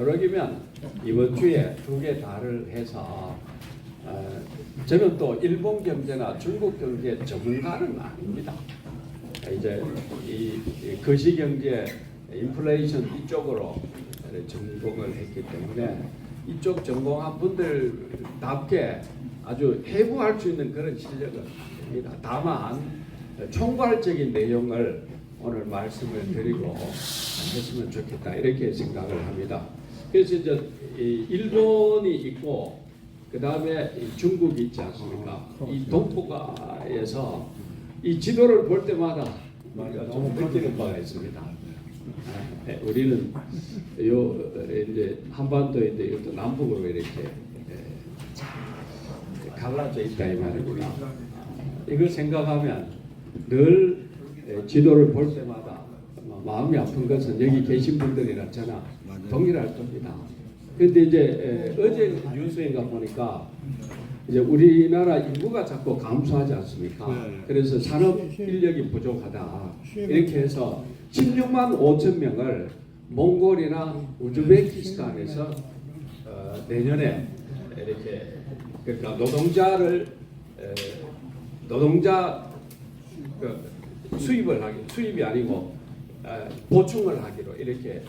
그러기면 이번 주에 2개 다를 해서 저는 또 일본 경제나 중국 경제 전문가는 아닙니다. 이제 이 거시 경제, 인플레이션 이쪽으로 전공을 했기 때문에 이쪽 전공한 분들답게 아주 해부할 수 있는 그런 실력은 됩니다. 다만 총괄적인 내용을 오늘 말씀을 드리고 했으면 좋겠다 이렇게 생각을 합니다. 그래서 이제 일본이 있고 그 다음에 중국이 있지 않습니까? 이 동북아에서 이 지도를 볼 때마다 우리가 좀 느끼는 바가 있습니다. 우리는 요 이제 한반도인데 이것도 남북으로 이렇게 갈라져 있다 이 말이구나. 이걸 생각하면 늘 지도를 볼 때마다 마음이 아픈 것은 여기 계신 분들이나 저나 동일할 겁니다. 그런데 이제 어제 뉴스인가 보니까 이제 우리나라 인구가 자꾸 감소하지 않습니까? 그래서 산업 인력이 부족하다 이렇게 해서 16만 5천 명을 몽골이나 우즈베키스탄에서 내년에 이렇게 그러니까 노동자 수입이 아니고 보충을 하기로 이렇게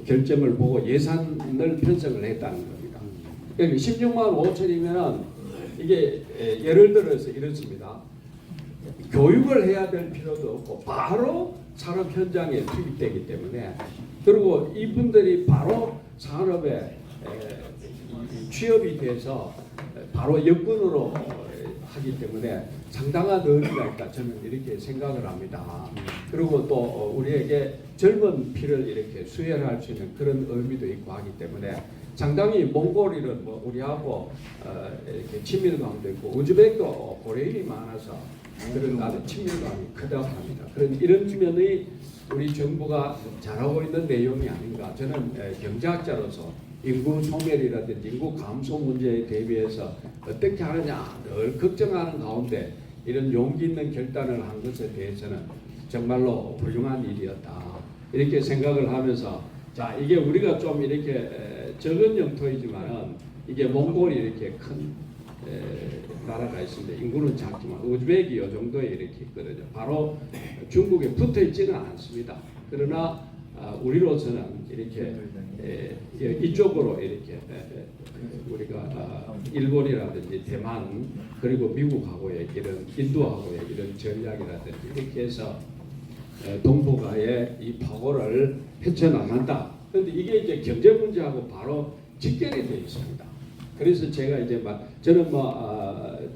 결정을 보고 예산을 편성을 했다는 겁니다. 그러니까 16만 5천이면은 이게 예를 들어서 이렇습니다. 교육을 해야 될 필요도 없고 바로 산업 현장에 투입되기 때문에 그리고 이분들이 바로 산업에 취업이 돼서 바로 여건으로 하기 때문에 상당한 의미가 있다 저는 이렇게 생각을 합니다. 그리고 또 우리에게 젊은 피를 이렇게 수혈할 수 있는 그런 의미도 있고 하기 때문에 상당히 몽골인은 뭐 우리하고 이렇게 친밀감도 있고 우즈벡도 고려인이 많아서 그런 아주 친밀감이 크다고 합니다. 그런 이런 면의 우리 정부가 잘하고 있는 내용이 아닌가. 저는 경제학자로서 인구 소멸이라든지 인구 감소 문제에 대비해서 어떻게 하느냐 늘 걱정하는 가운데 이런 용기 있는 결단을 한 것에 대해서는 정말로 훌륭한 일이었다 이렇게 생각을 하면서 자 이게 우리가 좀 이렇게 적은 영토이지만은 이게 몽골이 이렇게 큰 나라가 있습니다. 인구는 작지만 우즈벡이 이 정도에 이렇게 있거든요. 바로 중국에 붙어 있지는 않습니다. 그러나 우리로서는 이렇게 이쪽으로 이렇게 우리가 일본이라든지 대만 그리고 미국하고의 이런 인도하고의 이런 전략이라든지 이렇게 해서 동북아의 이 파고를 헤쳐나간다. 그런데 이게 이제 경제 문제하고 바로 직결이 되어 있습니다. 그래서 제가 이제 저는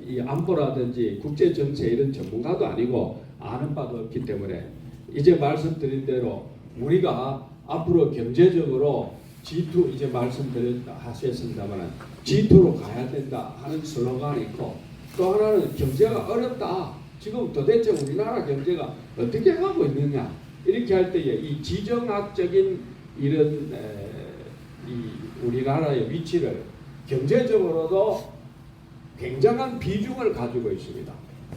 이 안보라든지 국제 정세 이런 전문가도 아니고 아는 바도 없기 때문에 이제 말씀드린 대로 우리가 앞으로 경제적으로 G2 이제 하셨습니다만 G2로 가야 된다 하는 슬로건이 있고 또 하나는 경제가 어렵다. 지금 도대체 우리나라 경제가 어떻게 가고 있느냐 이렇게 할 때에 이 지정학적인 이런 이 우리나라의 위치를 경제적으로도 굉장한 비중을 가지고 있습니다.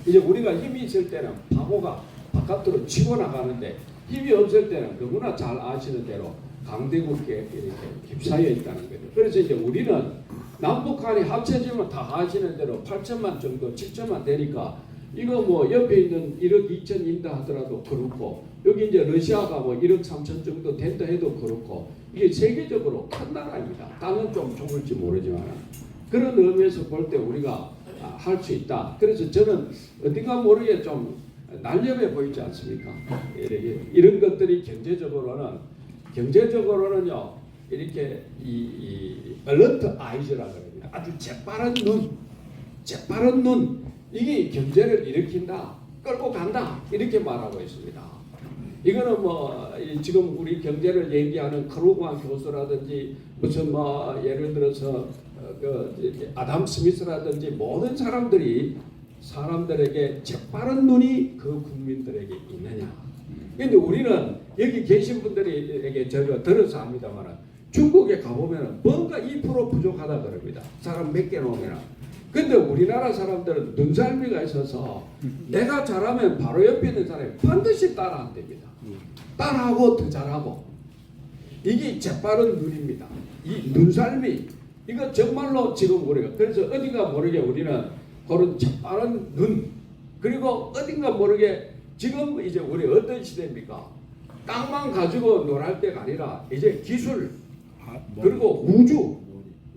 이제 우리가 힘이 있을 때는 파고가 바깥으로 치고 나가는데 힘이 없을 때는 너무나 잘 아시는 대로 강대국에 이렇게 휩싸여 있다는 거죠. 그래서 이제 우리는 남북한이 합쳐지면 다 아시는 대로 8천만 정도 7천만 되니까 이거 뭐 옆에 있는 1억 2천인다 하더라도 그렇고 여기 이제 러시아가 뭐 1억 3천 정도 된다 해도 그렇고 이게 세계적으로 큰 나라입니다. 땅은 좀 좁을지 모르지만 그런 의미에서 볼 때 우리가 할 수 있다. 그래서 저는 어딘가 모르게 좀 날렵해 보이지 않습니까? 이런 것들이 경제적으로는요 이렇게 이 alert eyes라고 합니다. 아주 재빠른 눈 이게 경제를 일으킨다, 끌고 간다 이렇게 말하고 있습니다. 이거는 뭐 지금 우리 경제를 얘기하는 크루그만 교수라든지 무슨 뭐 예를 들어서 그 아담 스미스라든지 모든 사람들에게 재빠른 눈이 그 국민들에게 있느냐. 그런데 우리는 여기 계신 분들에게 제가 들어서 합니다만 중국에 가보면 뭔가 2% 부족하다 그럽니다. 사람 몇 개 놓으면. 근데 우리나라 사람들은 눈살미가 있어서 내가 잘하면 바로 옆에 있는 사람이 반드시 따라한답니다. 따라하고 더 잘하고 이게 재빠른 눈입니다. 이 눈살미 이거 정말로 지금 우리가 그래서 어딘가 모르게 우리는 그런 빠른 눈 그리고 어딘가 모르게 지금 이제 우리 어떤 시대입니까? 땅만 가지고 놀할 때가 아니라 이제 기술 그리고 우주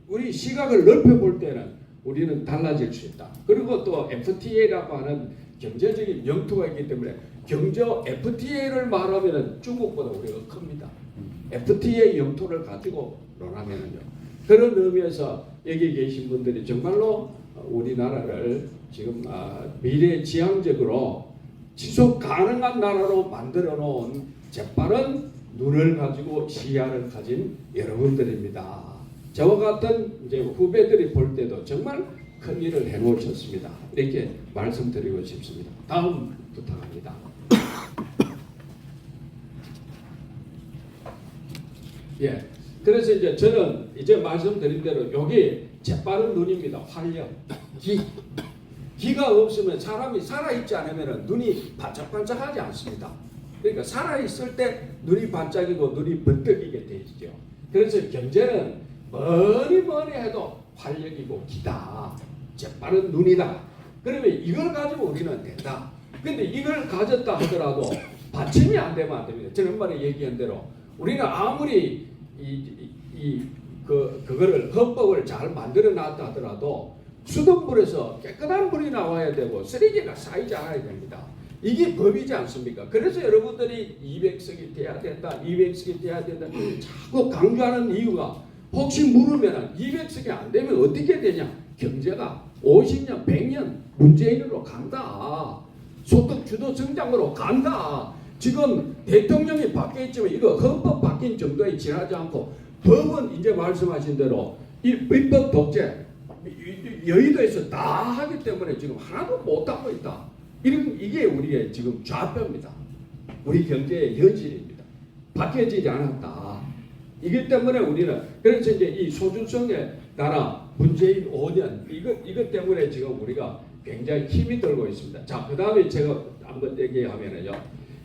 우리 시각을 넓혀볼 때는 우리는 달라질 수 있다. 그리고 또 FTA라고 하는 경제적인 영토가 있기 때문에 FTA를 말하면 중국보다 우리가 큽니다. FTA 영토를 가지고 논하면은요. 그런 의미에서 여기 계신 분들이 정말로 우리나라를 지금 미래지향적으로 지속 가능한 나라로 만들어 놓은 재빠른 눈을 가지고 시야를 가진 여러분들입니다. 저와 같은 이제 후배들이 볼 때도 정말 큰 일을 해놓으셨습니다. 이렇게 말씀드리고 싶습니다. 다음 부탁합니다. 예. 그래서 이제 저는 이제 말씀드린 대로 여기 재빠른 눈입니다. 활력, 기가 없으면 사람이 살아있지 않으면 눈이 반짝반짝하지 않습니다. 그러니까 살아있을 때 눈이 반짝이고 눈이 번뜩이게 되죠. 그래서 경제는 뭐니 해도 활력이고 기다. 재빠른 눈이다. 그러면 이걸 가지고 우리는 된다. 근데 이걸 가졌다 하더라도 받침이 안 되면 안 됩니다. 지난번에 얘기한 대로 우리는 아무리 그거를 헌법을 잘 만들어 놨다 하더라도 수돗물에서 깨끗한 물이 나와야 되고 쓰레기가 쌓이지 않아야 됩니다. 이게 법이지 않습니까? 그래서 여러분들이 200석이 돼야 된다, 200석이 돼야 된다 자꾸 강조하는 이유가 혹시 물으면 200석이 안 되면 어떻게 되냐? 경제가 50년, 100년 문재인으로 간다. 소득 주도 성장으로 간다. 지금 대통령이 바뀌어 있지만 이거 헌법 바뀐 정도에 지나지 않고 법은 이제 말씀하신 대로 이 불법 독재 여의도에서 다 하기 때문에 지금 하나도 못하고 있다. 이게 우리의 지금 좌표입니다. 우리 경제의 현실입니다. 바뀌어지지 않았다. 이기 때문에 우리는 그래서 이제 이 소주성의 나라 문재인 5년 이것 때문에 지금 우리가 굉장히 힘이 들고 있습니다. 자, 그 다음에 제가 한번 얘기하면은요.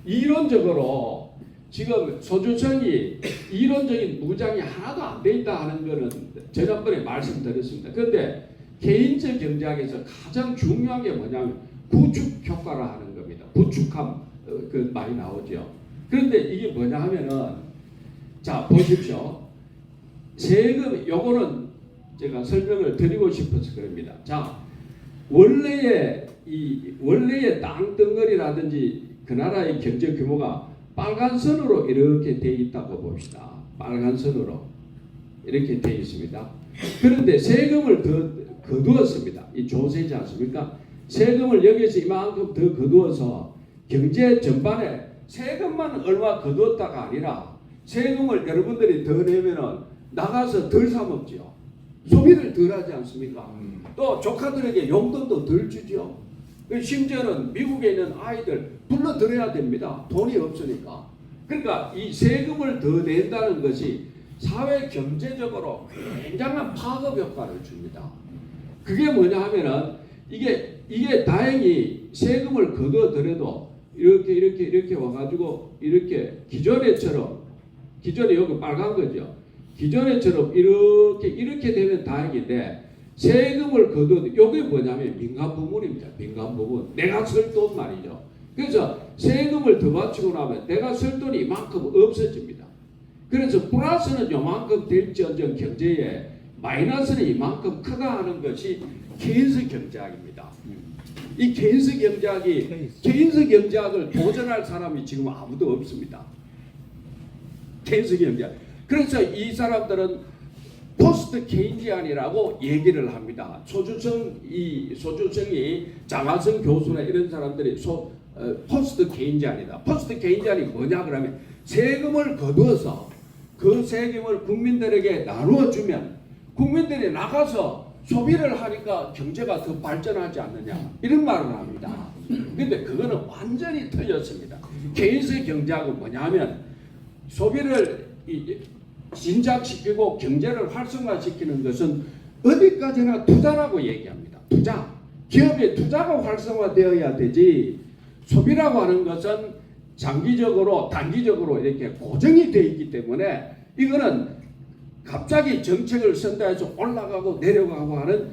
이론적으로 지금 소주성이 이론적인 무장이 하나도 안 돼 있다 하는 거는 지난번에 말씀드렸습니다. 그런데 개인적 경제학에서 가장 중요한 게 뭐냐면 구축 효과라 하는 겁니다. 구축함 그 많이 나오죠. 그런데 이게 뭐냐 하면은 자 보십시오. 세금 요거는 제가 설명을 드리고 싶어서 그럽니다. 자 원래의 땅덩어리라든지 그 나라의 경제 규모가 빨간 선으로 이렇게 돼 있다고 봅시다. 빨간 선으로 이렇게 돼 있습니다. 그런데 세금을 더 거두었습니다. 이 조세지 않습니까? 세금을 여기서 이만큼 더 거두어서 경제 전반에 세금만 얼마 거두었다가 아니라 세금을 여러분들이 더 내면은 나가서 덜 사 먹지요. 소비를 덜 하지 않습니까? 또 조카들에게 용돈도 덜 주죠. 심지어는 미국에 있는 아이들 불러들여야 됩니다. 돈이 없으니까. 그러니까 이 세금을 더 낸다는 것이 사회 경제적으로 굉장한 파급 효과를 줍니다. 그게 뭐냐 하면은 이게 다행히 세금을 거둬들여도 이렇게 와가지고 이렇게 기존에 여기 빨간 거죠. 기존에처럼 이렇게 되면 다행인데 세금을 거둬도 이게 뭐냐면 민간 부문입니다. 민간 부문. 내가 쓸 돈 말이죠. 그래서 세금을 더 바치고 나면 내가 쓸 돈이 이만큼 없어집니다. 그래서 플러스는 요만큼 될지언정 경제에 마이너스는 이만큼 크다 하는 것이 케인스 경제학입니다. 이 케인스 경제학을 도전할 사람이 지금 아무도 없습니다. 케인스 경제학. 그래서 이 사람들은 포스트 케인지안이라고 얘기를 합니다. 소주성이 장하성 교수나 이런 사람들이 포스트 케인지안이다. 포스트 케인지안이 뭐냐 그러면 세금을 거두어서 그 세금을 국민들에게 나누어 주면 국민들이 나가서 소비를 하니까 경제가 더 발전하지 않느냐 이런 말을 합니다. 그런데 그거는 완전히 틀렸습니다. 케인스 경제학은 뭐냐면 소비를 진작시키고 경제를 활성화시키는 것은 어디까지나 투자라고 얘기합니다. 투자. 기업의 투자가 활성화되어야 되지 소비라고 하는 것은 장기적으로 단기적으로 이렇게 고정이 되어 있기 때문에 이거는 갑자기 정책을 쓴다 해서 올라가고 내려가고 하는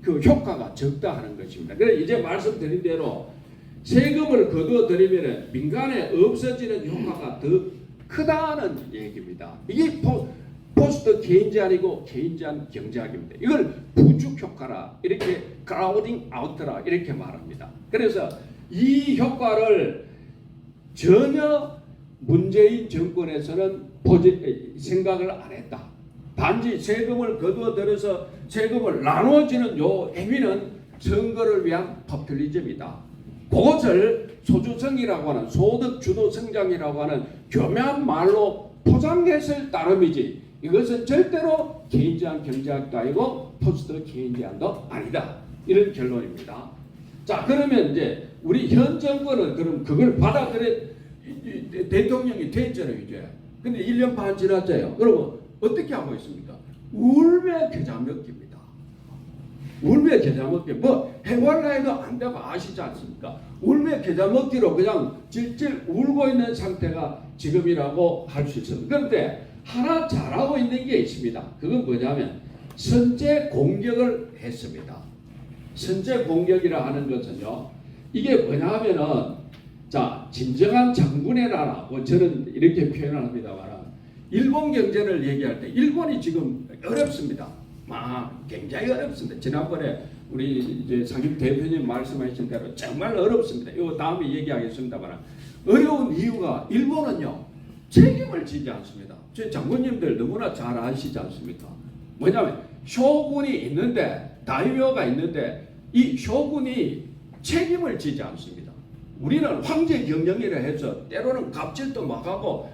그 효과가 적다 하는 것입니다. 그래서 이제 말씀드린 대로 세금을 거두어들이면 민간에 없어지는 효과가 더 크다는 얘기입니다. 이게 포스트 케인지안이고 케인지안 경제학입니다. 이걸 부축 효과라, 이렇게 크라우딩 아웃라 이렇게 말합니다. 그래서 이 효과를 전혀 문재인 정권에서는 생각을 안 했다. 단지 세금을 거두어들여서 세금을 나눠주는 요 행위는 선거를 위한 포퓰리즘이다. 그것을 소주성이라고 하는 소득 주도 성장이라고 하는 교묘한 말로 포장했을 따름이지, 이것은 절대로 케인지안 경제학도 아니고 포스트 케인지안도 아니다. 이런 결론입니다. 자, 그러면 이제 우리 현 정권은 그럼 그걸 받아들여 대통령이 됐잖아요, 이제. 근데 1년 반 지났잖아요. 그러면 어떻게 하고 있습니까? 울며 겨자 먹기입니다. 울며 겨자 먹기. 뭐 해달라 해도 안 되고 아시지 않습니까? 울며 겨자 먹기로 그냥 질질 울고 있는 상태가 지금이라고 할 수 있습니다. 그런데 하나 잘하고 있는 게 있습니다. 그건 뭐냐면 선제 공격을 했습니다. 선제 공격이라 하는 것은요, 이게 뭐냐 하면은, 자, 진정한 장군의 나라, 뭐 저는 이렇게 표현을 합니다만, 일본 경제를 얘기할 때 일본이 지금 어렵습니다. 굉장히 어렵습니다. 지난번에 우리 이제 상임 대표님 말씀하신 대로 정말 어렵습니다. 이거 다음에 얘기하겠습니다만, 어려운 이유가 일본은요 책임을 지지 않습니다. 제 장군님들 너무나 잘 아시지 않습니까? 뭐냐면 쇼군이 있는데, 다이묘가 있는데 이 쇼군이 책임을 지지 않습니다. 우리는 황제 경영이라 해서 때로는 갑질도 막 하고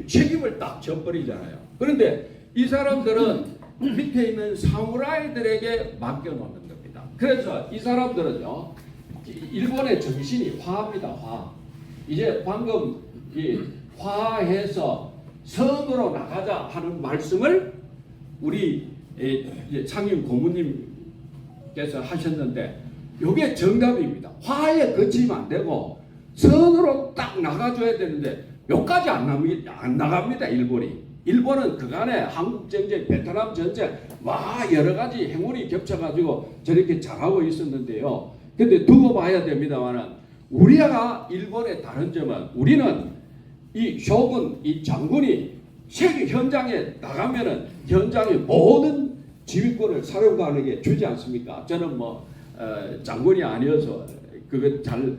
책임을 딱 져버리잖아요. 그런데 이 사람들은 밑에 있는 사무라이들에게 맡겨놓는 겁니다. 그래서 이 사람들은요, 일본의 정신이 화합니다. 화. 이제 방금 이 화해서 선으로 나가자 하는 말씀을 우리 상임 고문님께서 하셨는데, 이게 정답입니다. 화해에 그치면 안 되고 선으로 딱 나가줘야 되는데 여기까지 안 나갑니다. 일본은 그간에 한국 전쟁, 베트남 전쟁 여러 가지 행운이 겹쳐가지고 저렇게 잘하고 있었는데요. 근데 두고 봐야 됩니다만은, 우리가 일본의 다른 점은, 우리는 이 쇼군, 이 장군이 세계 현장에 나가면은 현장의 모든 지휘권을 사령관에게 주지 않습니까? 저는 장군이 아니어서 그건 잘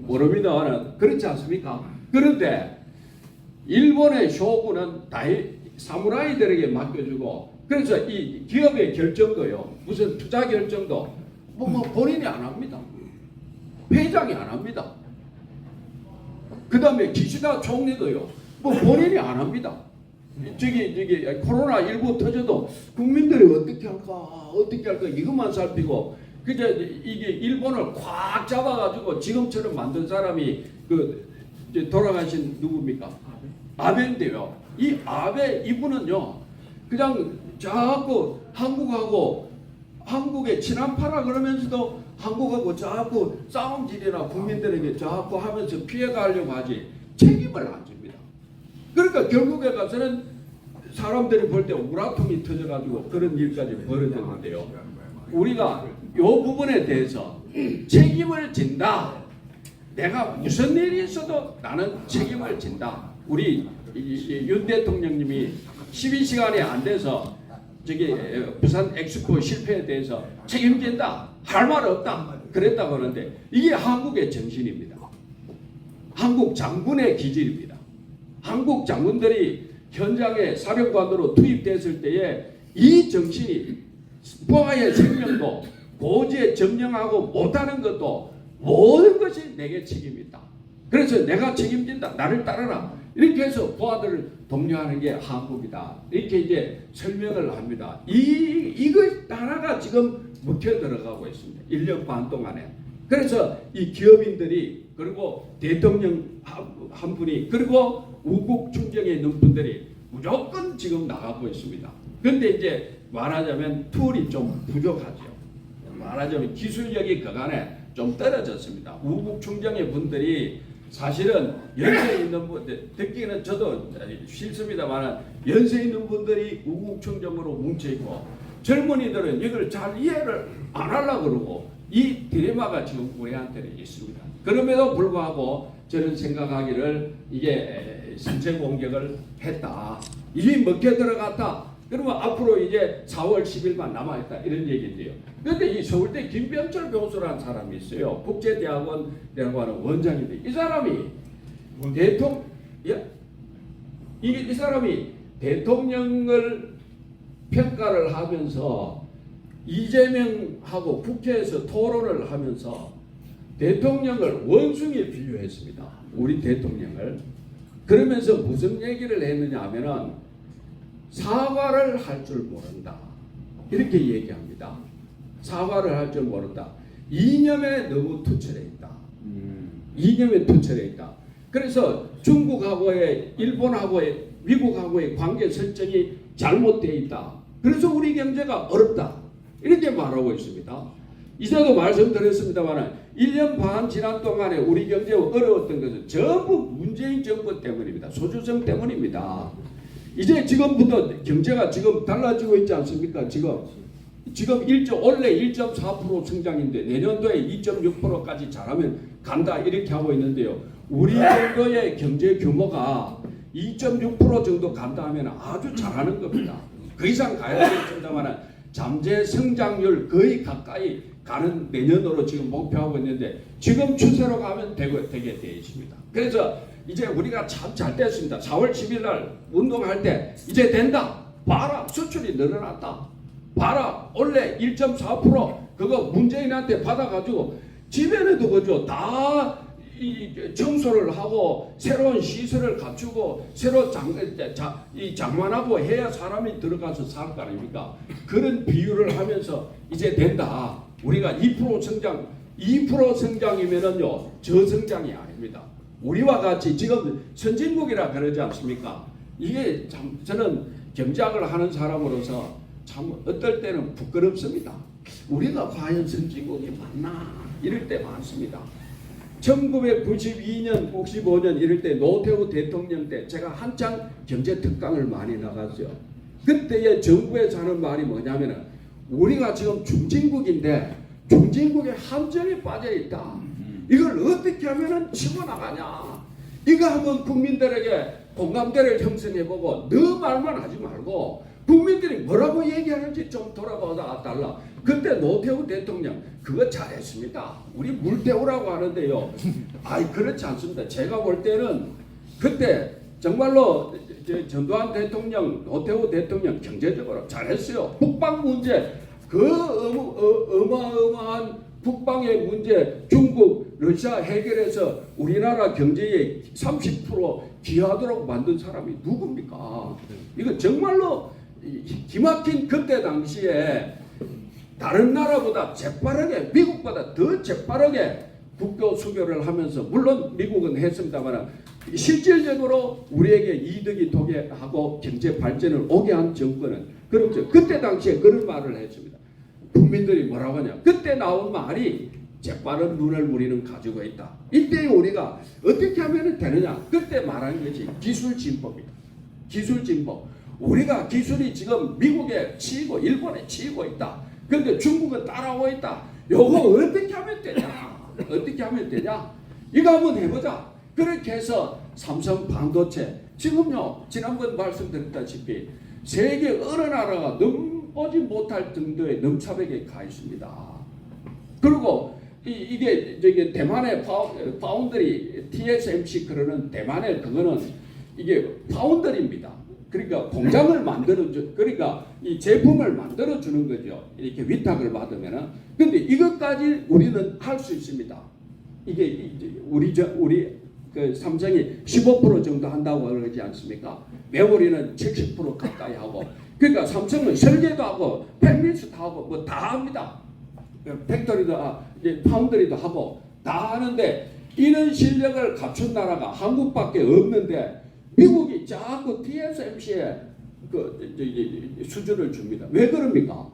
모릅니다만 그렇지 않습니까? 그런데 일본의 쇼군은 사무라이들에게 맡겨주고, 그래서 이 기업의 결정도요, 무슨 투자 결정도 본인이 안 합니다. 회장이 안 합니다. 그 다음에 기시다 총리도요, 본인이 안 합니다. 저기 코로나19 터져도 국민들이 어떻게 할까 이것만 살피고, 그제 이게 일본을 꽉 잡아가지고 지금처럼 만든 사람이 돌아가신 누굽니까? 아베인데요. 이 아베 이분은요, 그냥 자꾸 한국의 친한파라 그러면서도 한국하고 자꾸 싸움질이나 국민들에게 자꾸 하면서 피해가려고 하지 책임을 안 집니다. 그러니까 결국에 가서는 사람들이 볼 때 우라통이 터져가지고 그런 일까지 벌어졌는데요. 우리가 이 부분에 대해서 책임을 진다. 내가 무슨 일이 있어도 나는 책임을 진다. 우리 윤 대통령님이 12시간이 안 돼서 부산 엑스포 실패에 대해서 책임진다, 할 말 없다 그랬다고 하는데, 이게 한국의 정신입니다. 한국 장군의 기질입니다. 한국 장군들이 현장에 사령관으로 투입됐을 때에 이 정신이, 부하의 생명도 고지에 점령하고 못하는 것도 모든 것이 내게 책임이다. 그래서 내가 책임진다, 나를 따르라, 이렇게 해서 부하들을 독려하는 게 한국이다. 이렇게 이제 설명을 합니다. 이것 하나가 지금 묵혀 들어가고 있습니다. 1년 반 동안에. 그래서 이 기업인들이, 그리고 대통령 한 분이, 그리고 우국 충정에 있는 분들이 무조건 지금 나가고 있습니다. 그런데 이제 말하자면 툴이 좀 부족하죠. 말하자면 기술력이 그간에 좀 떨어졌습니다. 우국 충정의 분들이 사실은 연세 있는 분들 듣기는 저도 싫습니다만 연세 있는 분들이 우국청정으로 뭉쳐 있고 젊은이들은 이걸 잘 이해를 안 하려고 그러고 이 딜레마가 지금 우리한테는 있습니다. 그럼에도 불구하고 저는 생각하기를 이게 선제 공격을 했다. 이미 먹혀 들어갔다. 그러면 앞으로 이제 4월 10일만 남아있다 이런 얘기인데요. 그런데 이 서울대 김병철 교수라는 사람이 있어요. 국제대학원 대학원 원장인데 이 사람이 이 사람이 대통령을 평가를 하면서 이재명하고 국회에서 토론을 하면서 대통령을 원숭이에 비유했습니다. 우리 대통령을. 그러면서 무슨 얘기를 했느냐 하면은 사과를 할 줄 모른다. 이렇게 얘기합니다. 사과를 할 줄 모른다. 이념에 너무 투철해 있다. 이념에 투철해 있다. 그래서 중국하고의 일본하고의 미국하고의 관계 설정이 잘못되어 있다. 그래서 우리 경제가 어렵다. 이렇게 말하고 있습니다. 이전에도 말씀드렸습니다만 1년 반 지난 동안에 우리 경제가 어려웠던 것은 전부 문재인 정부 때문입니다. 소주성 때문입니다. 이제 지금부터 경제가 지금 달라지고 있지 않습니까? 지금 원래 1.4% 성장인데 내년도에 2.6%까지 잘하면 간다 이렇게 하고 있는데요. 우리 정도의 경제 규모가 2.6% 정도 간다 하면 아주 잘하는 겁니다. 그 이상 가야 되겠습니다만 잠재 성장률 거의 가까이 가는 내년으로 지금 목표하고 있는데 지금 추세로 가면 되게 되어 있습니다. 그래서 이제 우리가 참 잘 됐습니다. 4월 10일 날 운동할 때 이제 된다. 봐라 수출이 늘어났다. 봐라 원래 1.4% 그거 문재인한테 받아가지고 집에는 그죠 다 청소를 하고 새로운 시설을 갖추고 새로 장만하고 해야 사람이 들어가서 살 거 아닙니까? 그런 비유를 하면서 이제 된다. 우리가 2% 성장, 2% 성장이면은요 저성장이 아닙니다. 우리와 같이 지금 선진국이라 그러지 않습니까? 이게 참 저는 경제학을 하는 사람으로서 참 어떨 때는 부끄럽습니다. 우리가 과연 선진국이 맞나 이럴 때 많습니다. 1992년, 95년 이럴 때 노태우 대통령 때 제가 한창 경제 특강을 많이 나갔어요. 그때의 정부에서 하는 말이 뭐냐면은 우리가 지금 중진국인데 중진국의 함정에 빠져 있다. 이걸 어떻게 하면은 치고 나가냐. 이거 한번 국민들에게 공감대를 형성해보고 너 말만 하지 말고 국민들이 뭐라고 얘기하는지 좀 돌아봐 달라. 그때 노태우 대통령 그거 잘했습니다. 우리 물태우라고 하는데요. 아이 그렇지 않습니다. 제가 볼 때는 그때 정말로 전두환 대통령, 노태우 대통령 경제적으로 잘했어요. 북방 문제 그 어마어마한 북방의 문제 중국, 러시아 해결해서 우리나라 경제에 30% 기여하도록 만든 사람이 누굽니까? 이거 정말로 기막힌 그때 당시에 다른 나라보다 재빠르게 미국보다 더 재빠르게 국교 수교를 하면서 물론 미국은 했습니다만 실질적으로 우리에게 이득이 도게 하고 경제 발전을 오게 한 정권은 그렇죠. 그때 당시에 그런 말을 했습니다. 국민들이 뭐라고 하냐. 그때 나온 말이 재빠른 눈을 우리는 가지고 있다. 이때 우리가 어떻게 하면 되느냐. 그때 말한 것이 기술 진보입니다. 기술 진보. 우리가 기술이 지금 미국에 치이고 일본에 치이고 있다. 그런데 중국은 따라오고 있다. 요거 어떻게 하면 되냐? 어떻게 하면 되냐? 이거 한번 해보자. 그렇게 해서 삼성 반도체 지금요 지난번 말씀드렸다시피 세계 어느 나라가 넘보지 못할 정도의 넘사벽에 가 있습니다. 그리고 이게 저기 대만의 파운드리 TSMC 그러는 대만의 그거는 이게 파운드리입니다. 그러니까 공장을 만들어주, 그러니까 이 제품을 만들어주는 거죠. 이렇게 위탁을 받으면은. 근데 이것까지 우리는 할 수 있습니다. 이게 우리 그 삼성이 15% 정도 한다고 그러지 않습니까? 메모리는 70% 가까이 하고. 그러니까 삼성은 설계도 하고, 팬리스도 하고, 뭐 다 합니다. 팩토리도, 파운드리도 하고, 다 하는데, 이런 실력을 갖춘 나라가 한국밖에 없는데, 미국이 자꾸 TSMC에 수주를 줍니다. 왜 그럽니까?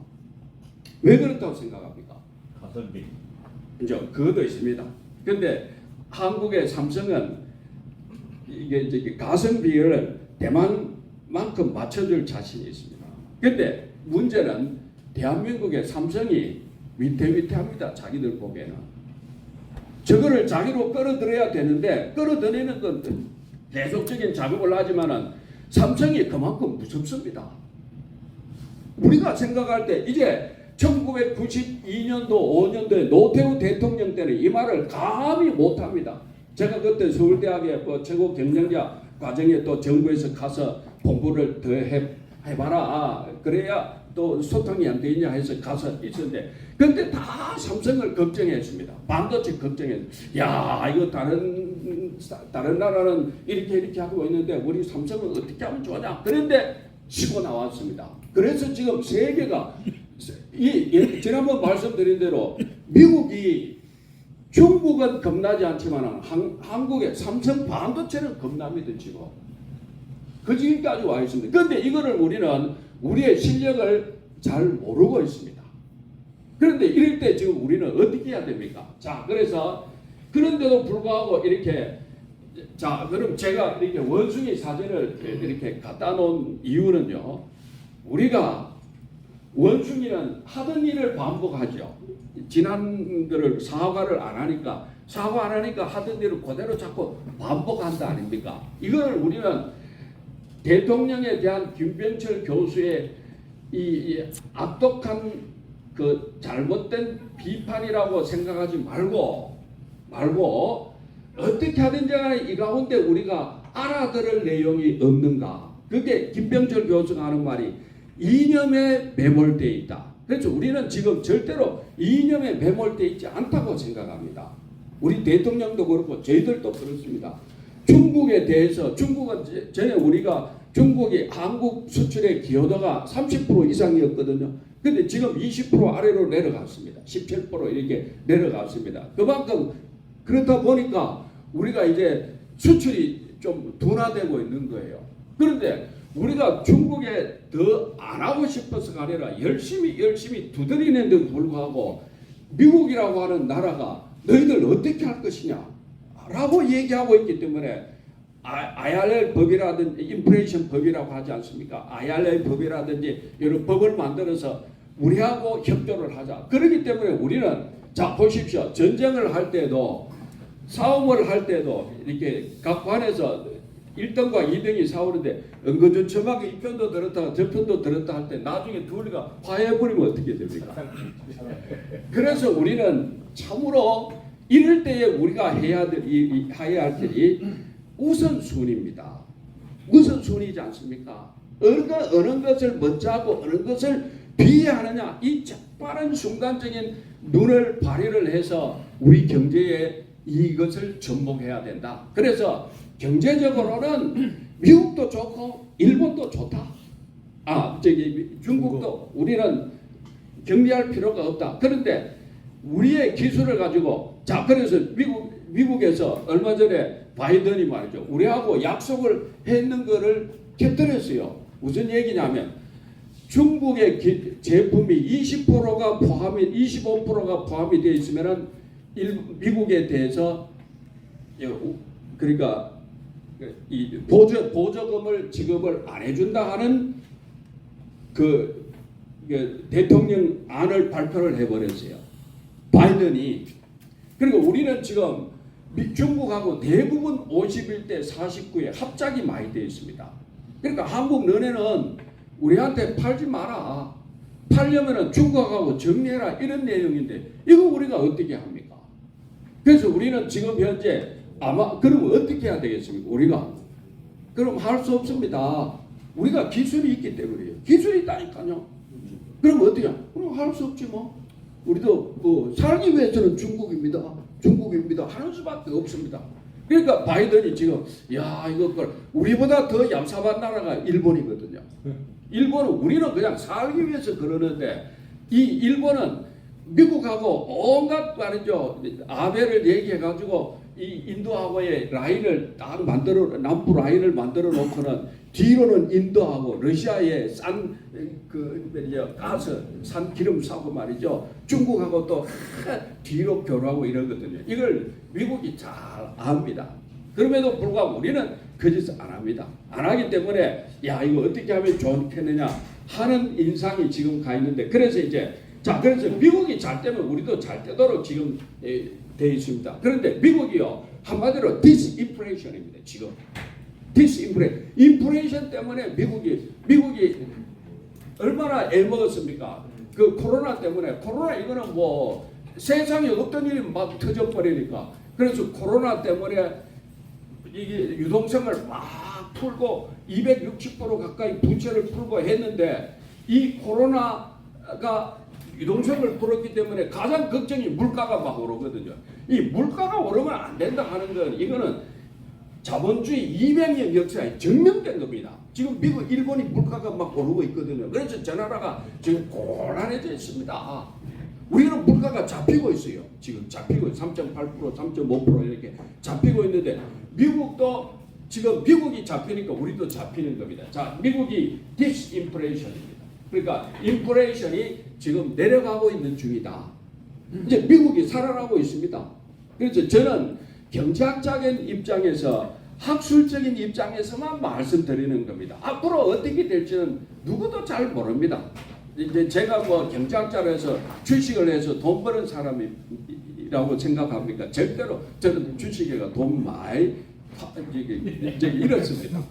왜 그렇다고 생각합니까? 가성비. 이제 그것도 있습니다. 근데 한국의 삼성은 이게 이제 가성 비율을 대만만큼 맞춰줄 자신이 있습니다. 근데 문제는 대한민국의 삼성이 위태위태합니다. 자기들 보기에는. 저거를 자기로 끌어들여야 되는데 끌어들이는 건 계속적인 작업을 하지만은 삼성이 그만큼 무섭습니다. 우리가 생각할 때 이제 1992년도 5년도에 노태우 대통령 때는 이 말을 감히 못합니다. 제가 그때 서울대학의 최고 경영자 과정에 또 정부에서 가서 공부를 더 해봐라. 그래야 또 소통이 안 되냐 해서 가서 있었는데 그때 다 삼성을 걱정했습니다. 반도체 걱정했어요. 야 이거 다른 나라는 이렇게 하고 있는데 우리 삼성은 어떻게 하면 좋냐. 그런데 치고 나왔습니다. 그래서 지금 세계가 지난번 말씀드린 대로 미국이 중국은 겁나지 않지만 한국의 삼성 반도체는 겁납니다. 지금 그 지금까지 와 있습니다. 그런데 이거를 우리는 우리의 실력을 잘 모르고 있습니다. 그런데 이럴 때 지금 우리는 어떻게 해야 됩니까? 자, 그래서 그런데도 불구하고 이렇게 자, 그럼 제가 이렇게 원숭이 사진을 이렇게 갖다 놓은 이유는요. 우리가 원숭이는 하던 일을 반복하죠. 지난 거를 사과를 안 하니까 하던 일을 그대로 자꾸 반복한다 아닙니까? 이걸 우리는 대통령에 대한 김병철 교수의 이 악독한 그 잘못된 비판이라고 생각하지 말고 어떻게 하든지 간에 이 가운데 우리가 알아들을 내용이 없는가. 그게 김병철 교수가 하는 말이 이념에 매몰되어 있다. 그렇죠. 우리는 지금 절대로 이념에 매몰되어 있지 않다고 생각합니다. 우리 대통령도 그렇고 저희들도 그렇습니다. 중국에 대해서 중국은 전에 우리가 중국이 한국 수출의 기여도가 30% 이상이었거든요. 근데 지금 20% 아래로 내려갔습니다. 17% 이렇게 내려갔습니다. 그만큼 그렇다 보니까 우리가 이제 수출이 좀 둔화되고 있는 거예요. 그런데 우리가 중국에 더 안 하고 싶어서가 아니라 열심히 두드리는데도 불구하고 미국이라고 하는 나라가 너희들 어떻게 할 것이냐 라고 얘기하고 있기 때문에 IRL 법이라든지 인플레이션 법이라고 하지 않습니까? IRL 법이라든지 이런 법을 만들어서 우리하고 협조를 하자. 그렇기 때문에 우리는 자 보십시오. 전쟁을 할 때도 싸움을 할 때도 이렇게 각 관에서 1등과 2등이 싸우는데 은근슬쩍하게 이 편도 들었다가 저 편도 들었다 할 때 나중에 둘이가 화해해버리면 어떻게 됩니까? 그래서 우리는 참으로 이럴 때에 우리가 해야 할 일이 우선순위입니다. 우선순위이지 않습니까? 어느 것을 먼저 하고 어느 것을 비하하느냐 이 빠른 순간적인 눈을 발휘를 해서 우리 경제에 이것을 접목해야 된다. 그래서 경제적으로는 미국도 좋고 일본도 좋다. 중국도 우리는 격리할 필요가 없다. 그런데 우리의 기술을 가지고 자 그래서 미국에서 얼마 전에 바이든이 말이죠. 우리하고 약속을 했는 거를 깨뜨렸어요. 무슨 얘기냐면 중국의 제품이 20%가 포함이 25%가 포함이 되어 있으면은 미국에 대해서 그러니까 이 보조금을 지급을 안 해준다 하는 그 대통령 안을 발표를 해버렸어요. 바이든이. 그리고 우리는 지금 중국하고 대부분 51대 49에 합작이 많이 되어 있습니다. 그러니까 한국 너네는 우리한테 팔지 마라. 팔려면은 중국하고 정리해라 이런 내용인데 이거 우리가 어떻게 합니까? 그래서 우리는 지금 현재 아마 그러면 어떻게 해야 되겠습니까? 우리가 그럼 할 수 없습니다. 우리가 기술이 있기 때문이에요. 기술이 있다니까요. 그럼 어떻게? 그럼 할 수 없지 뭐. 우리도 뭐 살기 위해서는 중국입니다 하는 수밖에 없습니다. 그러니까 바이든이 지금 야 이거 우리보다 더 얌삽한 나라가 일본이거든요. 일본은 우리는 그냥 살기 위해서 그러는데 이 일본은 미국하고 온갖 말이죠 아베를 얘기해가지고 이 인도하고의 라인을 딱 만들어 남부 라인을 만들어 놓고는 뒤로는 인도하고 러시아의 가스 산 기름 사고 말이죠. 중국하고 또 뒤로 교류하고 이러거든요. 이걸 미국이 잘 압니다. 그럼에도 불구하고 우리는 그 짓을 안 합니다. 안 하기 때문에 야 이거 어떻게 하면 좋겠느냐 하는 인상이 지금 가 있는데 그래서 이제 그래서 미국이 잘 되면 우리도 잘 되도록 지금 돼 있습니다. 그런데 미국이요 한마디로 디스인플레이션입니다. 지금 인플레이션 때문에 미국이 얼마나 애먹었습니까? 그 코로나 때문에 코로나 이거는 뭐 세상에 없던 일이 막 터져버리니까 그래서 코로나 때문에 이게 유동성을 막 풀고 260% 가까이 부채를 풀고 했는데 이 코로나가 유동성을 풀었기 때문에 가장 걱정이 물가가 막 오르거든요. 이 물가가 오르면 안 된다 하는 건 이거는 자본주의 200년 역사에 증명된 겁니다. 지금 미국, 일본이 물가가 막 오르고 있거든요. 그래서 저 나라가 지금 곤란해져 있습니다. 우리는 물가가 잡히고 있어요. 지금 잡히고 3.8%, 3.5% 이렇게 잡히고 있는데 미국도 지금 미국이 잡히니까 우리도 잡히는 겁니다. 자, 미국이 디스인플레이션입니다. 그러니까 인플레이션이 지금 내려가고 있는 중이다. 이제 미국이 살아나고 있습니다. 그래서 저는 경제학적인 입장에서 학술적인 입장에서만 말씀드리는 겁니다. 앞으로 어떻게 될지는 누구도 잘 모릅니다. 이제 제가 뭐 경제학자로서 주식을 해서 돈 버는 사람이라고 생각합니까? 절대로 저는 주식에가 돈 많이 잃었습니다.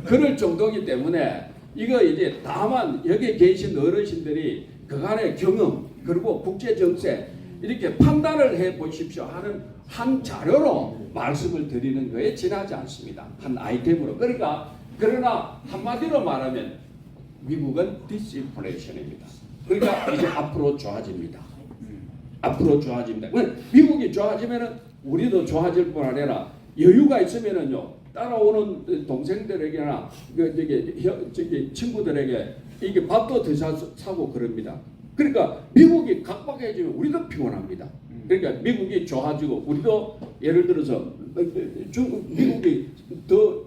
그럴 정도이기 때문에 이거 이제 다만 여기 계신 어르신들이 그간의 경험 그리고 국제 정세 이렇게 판단을 해 보십시오 하는 한 자료로 말씀을 드리는 거에 지나지 않습니다. 한 아이템으로. 그러나 한마디로 말하면 미국은 디스인플레이션입니다. 그러니까 이제 앞으로 좋아집니다. 앞으로 좋아집니다. 미국이 좋아지면은 우리도 좋아질 뿐 아니라 여유가 있으면은요 따라오는 동생들에게나 저기 친구들에게 이게 밥도 더 사고 그럽니다. 그러니까 미국이 각박해지면 우리도 피곤합니다. 그러니까 미국이 좋아지고 우리도 예를 들어서 미국이 더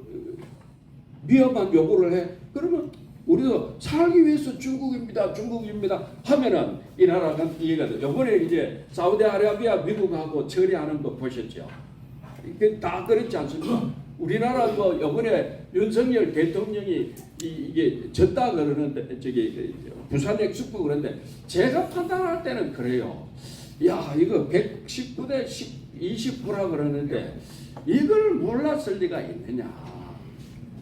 위험한 요구를 해 그러면 우리도 살기 위해서 중국입니다 하면은 이 나라가 이해가 돼. 이번에 이제 사우디아라비아 미국하고 처리하는 거 보셨죠? 이게 다 그렇지 않습니까? 우리나라 뭐 이번에 윤석열 대통령이 이게 졌다 그러는데 저기 부산 엑스포 그런데 제가 판단할 때는 그래요. 야 이거 119대 20%라 그러는데 이걸 몰랐을 리가 있느냐?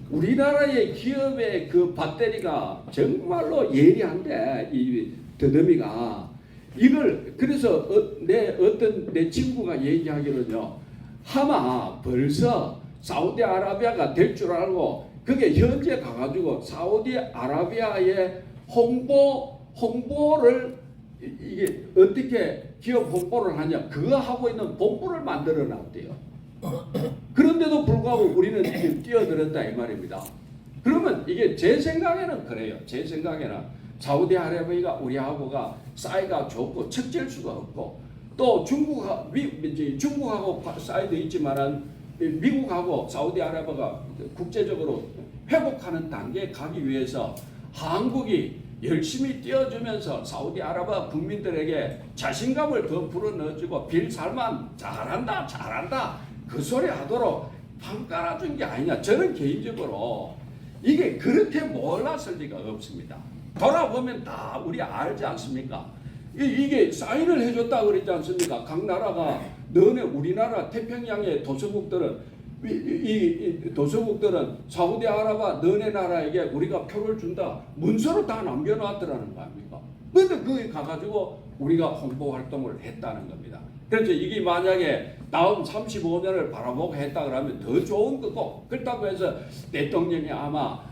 우리나라의 기업의 그 배터리가 정말로 예리한데 이 더듬이가 이걸 그래서 내 친구가 얘기하기로는요 아마 벌써 사우디아라비아가 될 줄 알고 그게 현재 가가지고 사우디아라비아의 홍보를 이게 어떻게 기업 홍보를 하냐 그거 하고 있는 본부를 만들어 놨대요. 그런데도 불구하고 우리는 지금 뛰어들었다 이 말입니다. 그러면 이게 제 생각에는 그래요. 제 생각에는 사우디아라비아가 우리하고가 사이가 좋고 척질 수가 없고 또 중국하고 사이도 있지만은 미국하고 사우디아라비아가 국제적으로 회복하는 단계에 가기 위해서 한국이 열심히 뛰어주면서 사우디아라비아 국민들에게 자신감을 더 불어넣어주고 빌 살만 잘한다 그 소리 하도록 판 깔아준 게 아니냐. 저는 개인적으로 이게 그렇게 몰랐을 리가 없습니다. 돌아보면 다 우리 알지 않습니까? 이게 사인을 해줬다 그러지 않습니까? 각 나라가 너네 우리나라 태평양의 도서국들은 이 도서국들은 사우디아라비아 너네 나라에게 우리가 표를 준다 문서로 다 남겨놨더라는 거 아닙니까? 그런데 거기 가가지고 우리가 홍보 활동을 했다는 겁니다. 그래서 이게 만약에 다음 35년을 바라보고 했다 그러면 더 좋은 거고 그렇다고 해서 대통령이 아마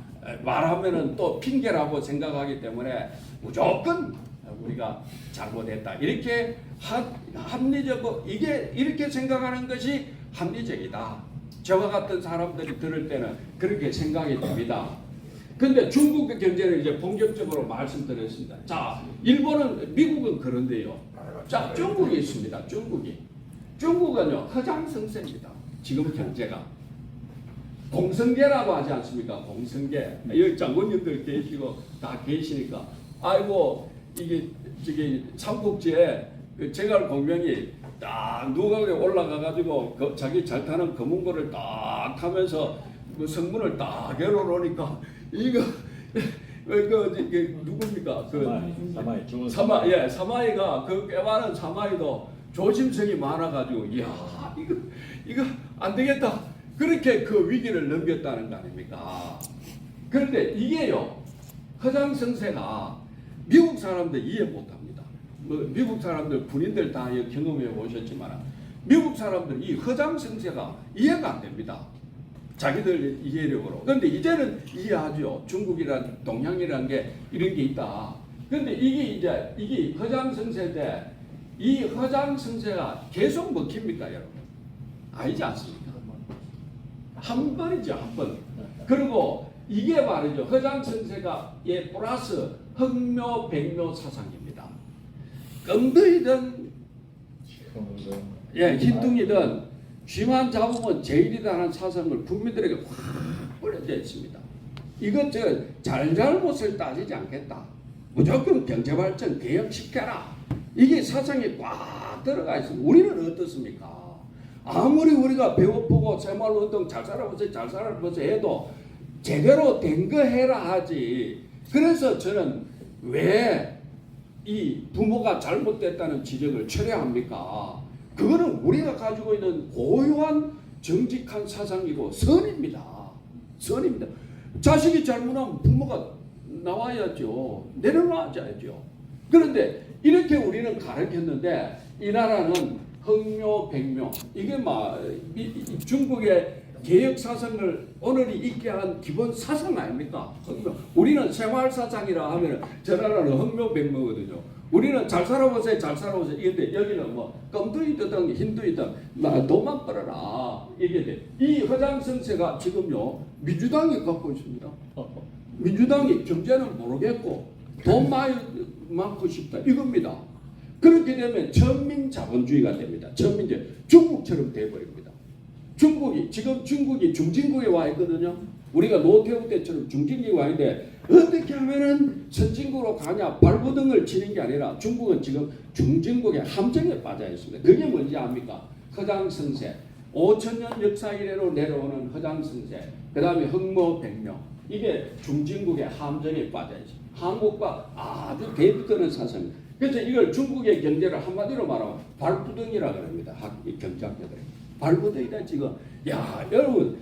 말하면은 또 핑계라고 생각하기 때문에 무조건 우리가 잘못했다 이렇게 합리적으로 이게 이렇게 생각하는 것이 합리적이다. 저와 같은 사람들이 들을 때는 그렇게 생각이 됩니다. 근데 중국의 경제를 이제 본격적으로 말씀드렸습니다. 자, 일본은 미국은 그런데요. 자, 중국이 있습니다. 중국은요 허장성세입니다. 지금 경제가 공성계라고 하지 않습니까? 공성계. 여기 장군님들 계시고 다 계시니까 아이고 이게 저기 삼국지에 그 제갈 공명이 딱 누각에 올라가 가지고 그 자기 잘 타는 검은고를 딱 타면서 그 성문을 딱 열어놓으니까 이거 그 누굽니까? 그 사마이가 그 꽤많은 사마이도 조심성이 많아가지고 이야 이거 안 되겠다. 그렇게 그 위기를 넘겼다는 거 아닙니까? 그런데 이게요 허장성세가 미국 사람들 이해 못합니다. 뭐 미국 사람들 군인들 다 경험해 보셨지만 미국 사람들 이 허장성세가 이해가 안 됩니다. 자기들 이해력으로. 그런데 이제는 이해하죠. 중국이란 동양이란 게 이런 게 있다. 그런데 이게 허장성세인데 이 허장성세가 계속 먹힙니까, 여러분? 아니지 않습니까? 한 번이죠, 한 번. 그리고 이게 말이죠. 허장성세가 플러스 흑묘, 백묘 사상입니다. 껌둥이든 흰둥이든 쥐만 잡으면 제일이다라는 사상을 국민들에게 확 뿌려져 있습니다. 이것 잘잘못을 따지지 않겠다. 무조건 경제발전 개혁시켜라. 이게 사상에 꽉 들어가 있습니다. 우리는 어떻습니까? 아무리 우리가 배고프고 새마을운동 잘 살아보세요 해도 제대로 된 거 해라 하지. 그래서 저는 왜 이 부모가 잘못됐다는 지적을 철회합니까? 그거는 우리가 가지고 있는 고유한 정직한 사상이고 선입니다. 선입니다. 자식이 잘못하면 부모가 나와야죠. 내려놔야죠. 그런데 이렇게 우리는 가르쳤는데 이 나라는 흑묘, 백묘 이게 중국의 개혁 사상을 오늘이 있게 한 기본 사상 아닙니까? 흑묘. 우리는 생활 사상이라 하면 저 나라는 흑묘, 백묘거든요. 우리는 잘 살아보세요, 잘 살아보세요. 이런데 여기는 뭐 껌둥이든 흰둥이든 돈만 벌어라. 이게 돼. 이 허장성세가 지금요 민주당이 갖고 있습니다. 민주당이 경제는 모르겠고 돈 많고 싶다 이겁니다. 그렇게 되면 천민자본주의가 됩니다. 천민주의 중국처럼 돼버립니다. 지금 중국이 중진국에 와 있거든요. 우리가 노태우 때처럼 중진국에 와 있는데 어떻게 하면은 선진국으로 가냐 발버둥을 치는 게 아니라 중국은 지금 중진국의 함정에 빠져 있습니다. 그게 뭔지 압니까? 허장성세 5천년 역사 이래로 내려오는 허장성세 그 다음에 흑묘 백묘 이게 중진국의 함정에 빠져 있습니다. 한국과 아주 대립되는 사상입니다. 그래서 이걸 중국의 경제를 한마디로 말하면 발부둥이라고 합니다. 경제학자들이 발부둥이다 지금. 야 여러분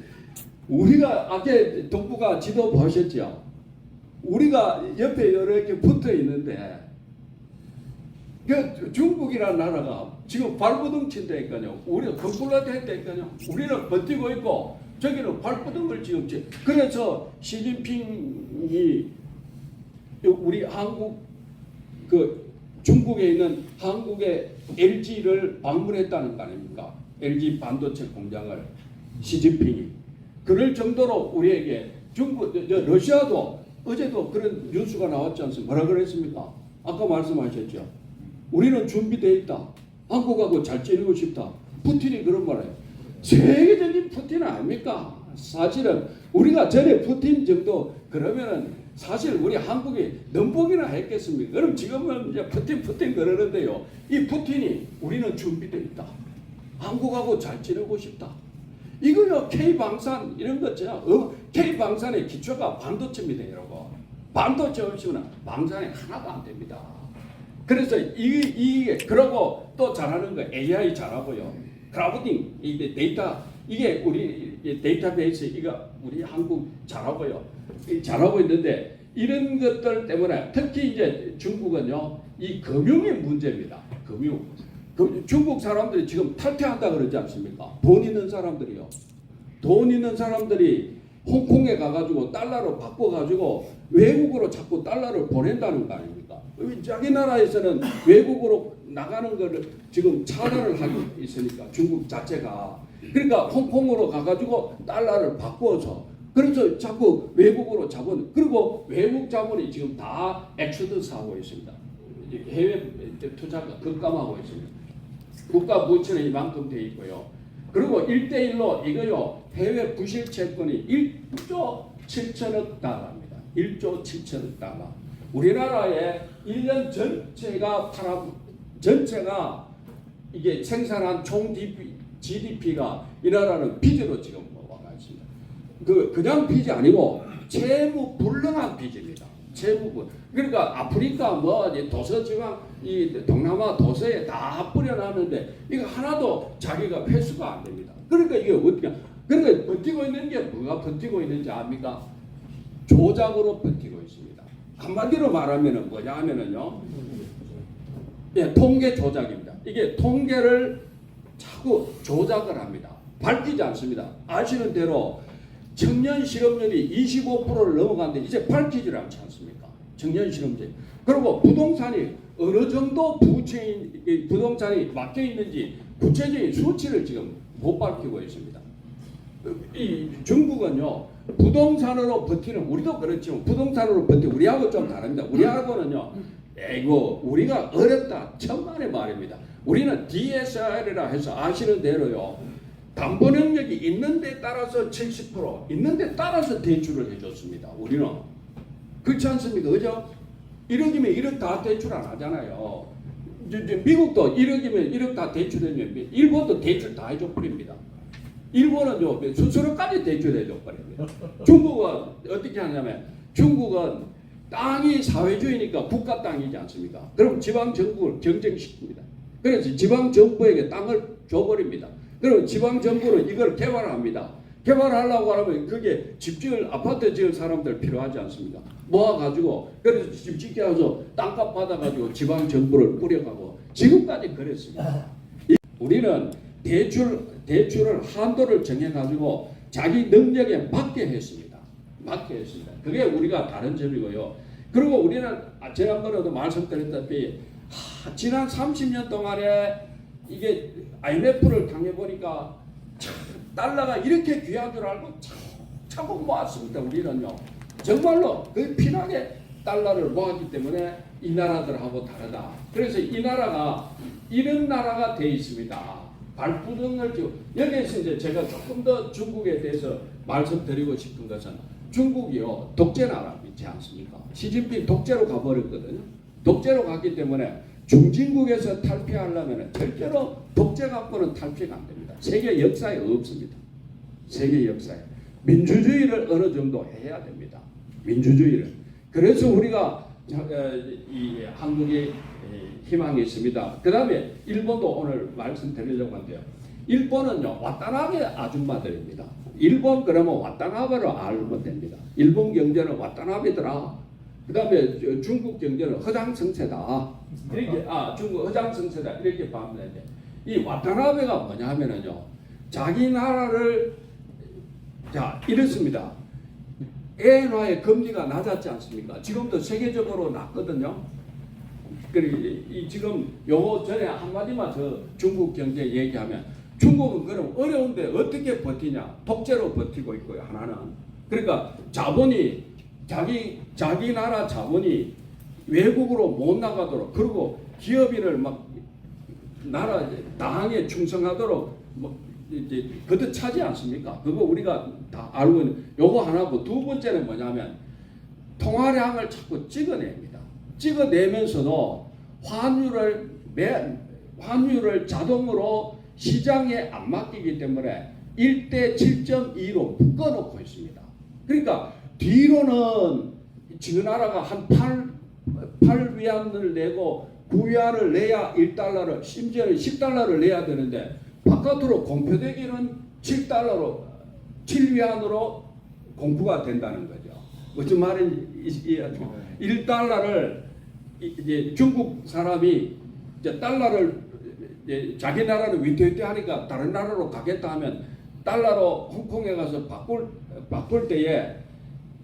우리가 아까 동북아 지도 보셨죠? 우리가 옆에 이렇게 붙어 있는데 그 중국이라는 나라가 지금 발부둥 친다니까요. 우리가 거꾸로 됐다니까요. 우리는 버티고 있고 저기는 발부둥을 지금 그래서 시진핑이 우리 한국 중국에 있는 한국의 LG를 방문했다는 거 아닙니까? LG 반도체 공장을 시진핑이 그럴 정도로 우리에게 러시아도 어제도 그런 뉴스가 나왔지 않습니까? 뭐라 그랬습니까? 아까 말씀하셨죠. 우리는 준비되어 있다. 한국하고 잘 지내고 싶다. 푸틴이 그런 말이에요. 세계적인 푸틴은 아닙니까? 사실은 우리가 전에 푸틴 정도 그러면은 사실 우리 한국이 넘보기나 했겠습니까? 그럼 지금은 이제 푸틴 그러는데요. 이 푸틴이 우리는 준비되어 있다. 한국하고 잘 지내고 싶다. 이거요 K방산 이런 거 있잖아요. K방산의 기초가 반도체입니다, 여러분. 반도체 없이는 방산이 하나도 안 됩니다. 그래서 이게 그러고 또 잘하는 거 AI 잘하고요. 크라우딩 이게 데이터 이게 우리 데이터베이스 이거 우리 한국 잘하고요. 잘하고 있는데 이런 것들 때문에 특히 이제 중국은요 이 금융의 문제입니다. 금융. 중국 사람들이 지금 탈퇴한다 그러지 않습니까? 돈 있는 사람들이요. 돈 있는 사람들이 홍콩에 가가지고 달러로 바꿔가지고 외국으로 자꾸 달러를 보낸다는 거 아닙니까? 자기 나라에서는 외국으로 나가는 거를 지금 차단을 하고 있으니까 중국 자체가 그러니까 홍콩으로 가가지고 달러를 바꿔서 그래서 자꾸 외국으로 자본 그리고 외국 자본이 지금 다 엑소더스 하고 있습니다. 해외 투자가 급감하고 있습니다. 국가 부채는 이만큼 돼 있고요. 그리고 1대1로 이거요. 해외 부실 채권이 1조 7천억 달러입니다. 1조 7천억 달러. 우리나라의 1년 전체가 이게 생산한 총 GDP가 이 나라는 빚으로 지금 와가 있습니다. 그냥 빚이 아니고 채무 불능한 빚입니다. 채무. 그러니까 아프리카 뭐 도서 지방 이 동남아 도서에 다 뿌려놨는데 이거 하나도 자기가 회수가 안 됩니다. 그러니까 이게 어떻게? 그러니까 버티고 있는 게 뭐가 버티고 있는지 압니까? 조작으로 버티고 있습니다. 한마디로 말하면은 뭐냐 하면은요. 예, 통계 조작입니다. 이게 통계를 자꾸 조작을 합니다. 밝히지 않습니다. 아시는 대로 청년 실업률이 25%를 넘어갔는데 이제 밝히질 않지 않습니까? 청년 실업률. 그리고 부동산이 어느 정도 부동산이 막혀 있는지 구체적인 수치를 지금 못 밝히고 있습니다. 이 중국은요 부동산으로 버티는 우리도 그렇지만 부동산으로 버티는 우리하고 좀 다릅니다. 우리하고는요 이거 우리가 어렵다 천만의 말입니다. 우리는 DSR이라 해서 아시는 대로요 담보 능력이 있는 데 따라서 70% 있는 데 따라서 대출을 해줬습니다. 우리는 그렇지 않습니까? 그죠? 1억이면 1억 다 대출 안 하잖아요. 미국도 1억이면 1억 다 대출해주면 일본도 대출 다 해줘버립니다. 일본은요 수수료까지 대출해줘버립니다. 중국은 어떻게 하냐면 중국은 땅이 사회주의니까 국가 땅이지 않습니까? 그럼 지방 정부를 경쟁시킵니다. 그래서 지방 정부에게 땅을 줘버립니다. 그럼 지방 정부는 이걸 개발합니다. 개발하려고 하면 그게 집 지을 아파트 지을 사람들 필요하지 않습니까? 모아가지고 그래서 집 짓게 해서 땅값 받아가지고 지방 정부를 뿌려가고 지금까지 그랬습니다. 우리는 대출을 한도를 정해가지고 자기 능력에 맞게 했습니다. 맞게 했습니다. 그게 우리가 다른 점이고요. 그리고 우리는 지난번에도 말씀드렸다시피 지난 30년 동안에 이게 IMF를 당해보니까 달러가 이렇게 귀한 줄 알고 자꾸 모았습니다. 우리는요. 정말로 그 피나게 달러를 모았기 때문에 이 나라들하고 다르다. 그래서 이 나라가 이런 나라가 돼 있습니다. 발부등을 지고 여기에서 이제 제가 조금 더 중국에 대해서 말씀드리고 싶은 것은 중국이요 독재 나라이지 않습니까? 시진핑 독재로 가버렸거든요. 독재로 갔기 때문에 중진국에서 탈피하려면 절대로 독재 갖고는 탈피가 안 됩니다. 세계 역사에 없습니다. 세계 역사에 민주주의를 어느 정도 해야 됩니다. 민주주의를. 그래서 우리가 이 한국이 희망이 있습니다. 그 다음에 일본도 오늘 말씀드리려고 하는데요. 일본은요 와타나베 아줌마들입니다. 일본 그러면 와타나베로 알면 됩니다. 일본 경제는 와타나베더라. 그 다음에 중국 경제는 허장성세다. 이렇게 중국 허장성세다 이렇게 보면 되는데 이 와타나베가 뭐냐 하면은요 자기 나라를 이렇습니다. 엔화의 금리가 낮았지 않습니까? 지금도 세계적으로 낮거든요. 그리고 지금 요거 전에 한마디만 더 중국 경제 얘기하면 중국은 그럼 어려운데 어떻게 버티냐? 독재로 버티고 있고요. 하나는 그러니까 자본이 자기 나라 자본이 외국으로 못 나가도록 그리고 기업인을 막 나라 당에 충성하도록 뭐 이제 그것 차지 않습니까? 그거 우리가 다 알고 있는 요거 하나고 두 번째는 뭐냐면 통화량을 자꾸 찍어냅니다. 찍어내면서도 환율을 자동으로 시장에 안 맡기기 때문에 1대 7.2로 묶어놓고 있습니다. 그러니까 뒤로는 지금 나라가 한 8위안을 내고 9위안을 내야 1달러를 심지어는 10달러를 내야 되는데 바깥으로 공표되기는 7위안으로 공부가 된다는 거죠. 무슨 말인지 1달러를 이제 중국 사람이 이제 달러를 이제 자기 나라를 위태위태하니까 다른 나라로 가겠다 하면 달러로 홍콩에 가서 바꿀 때에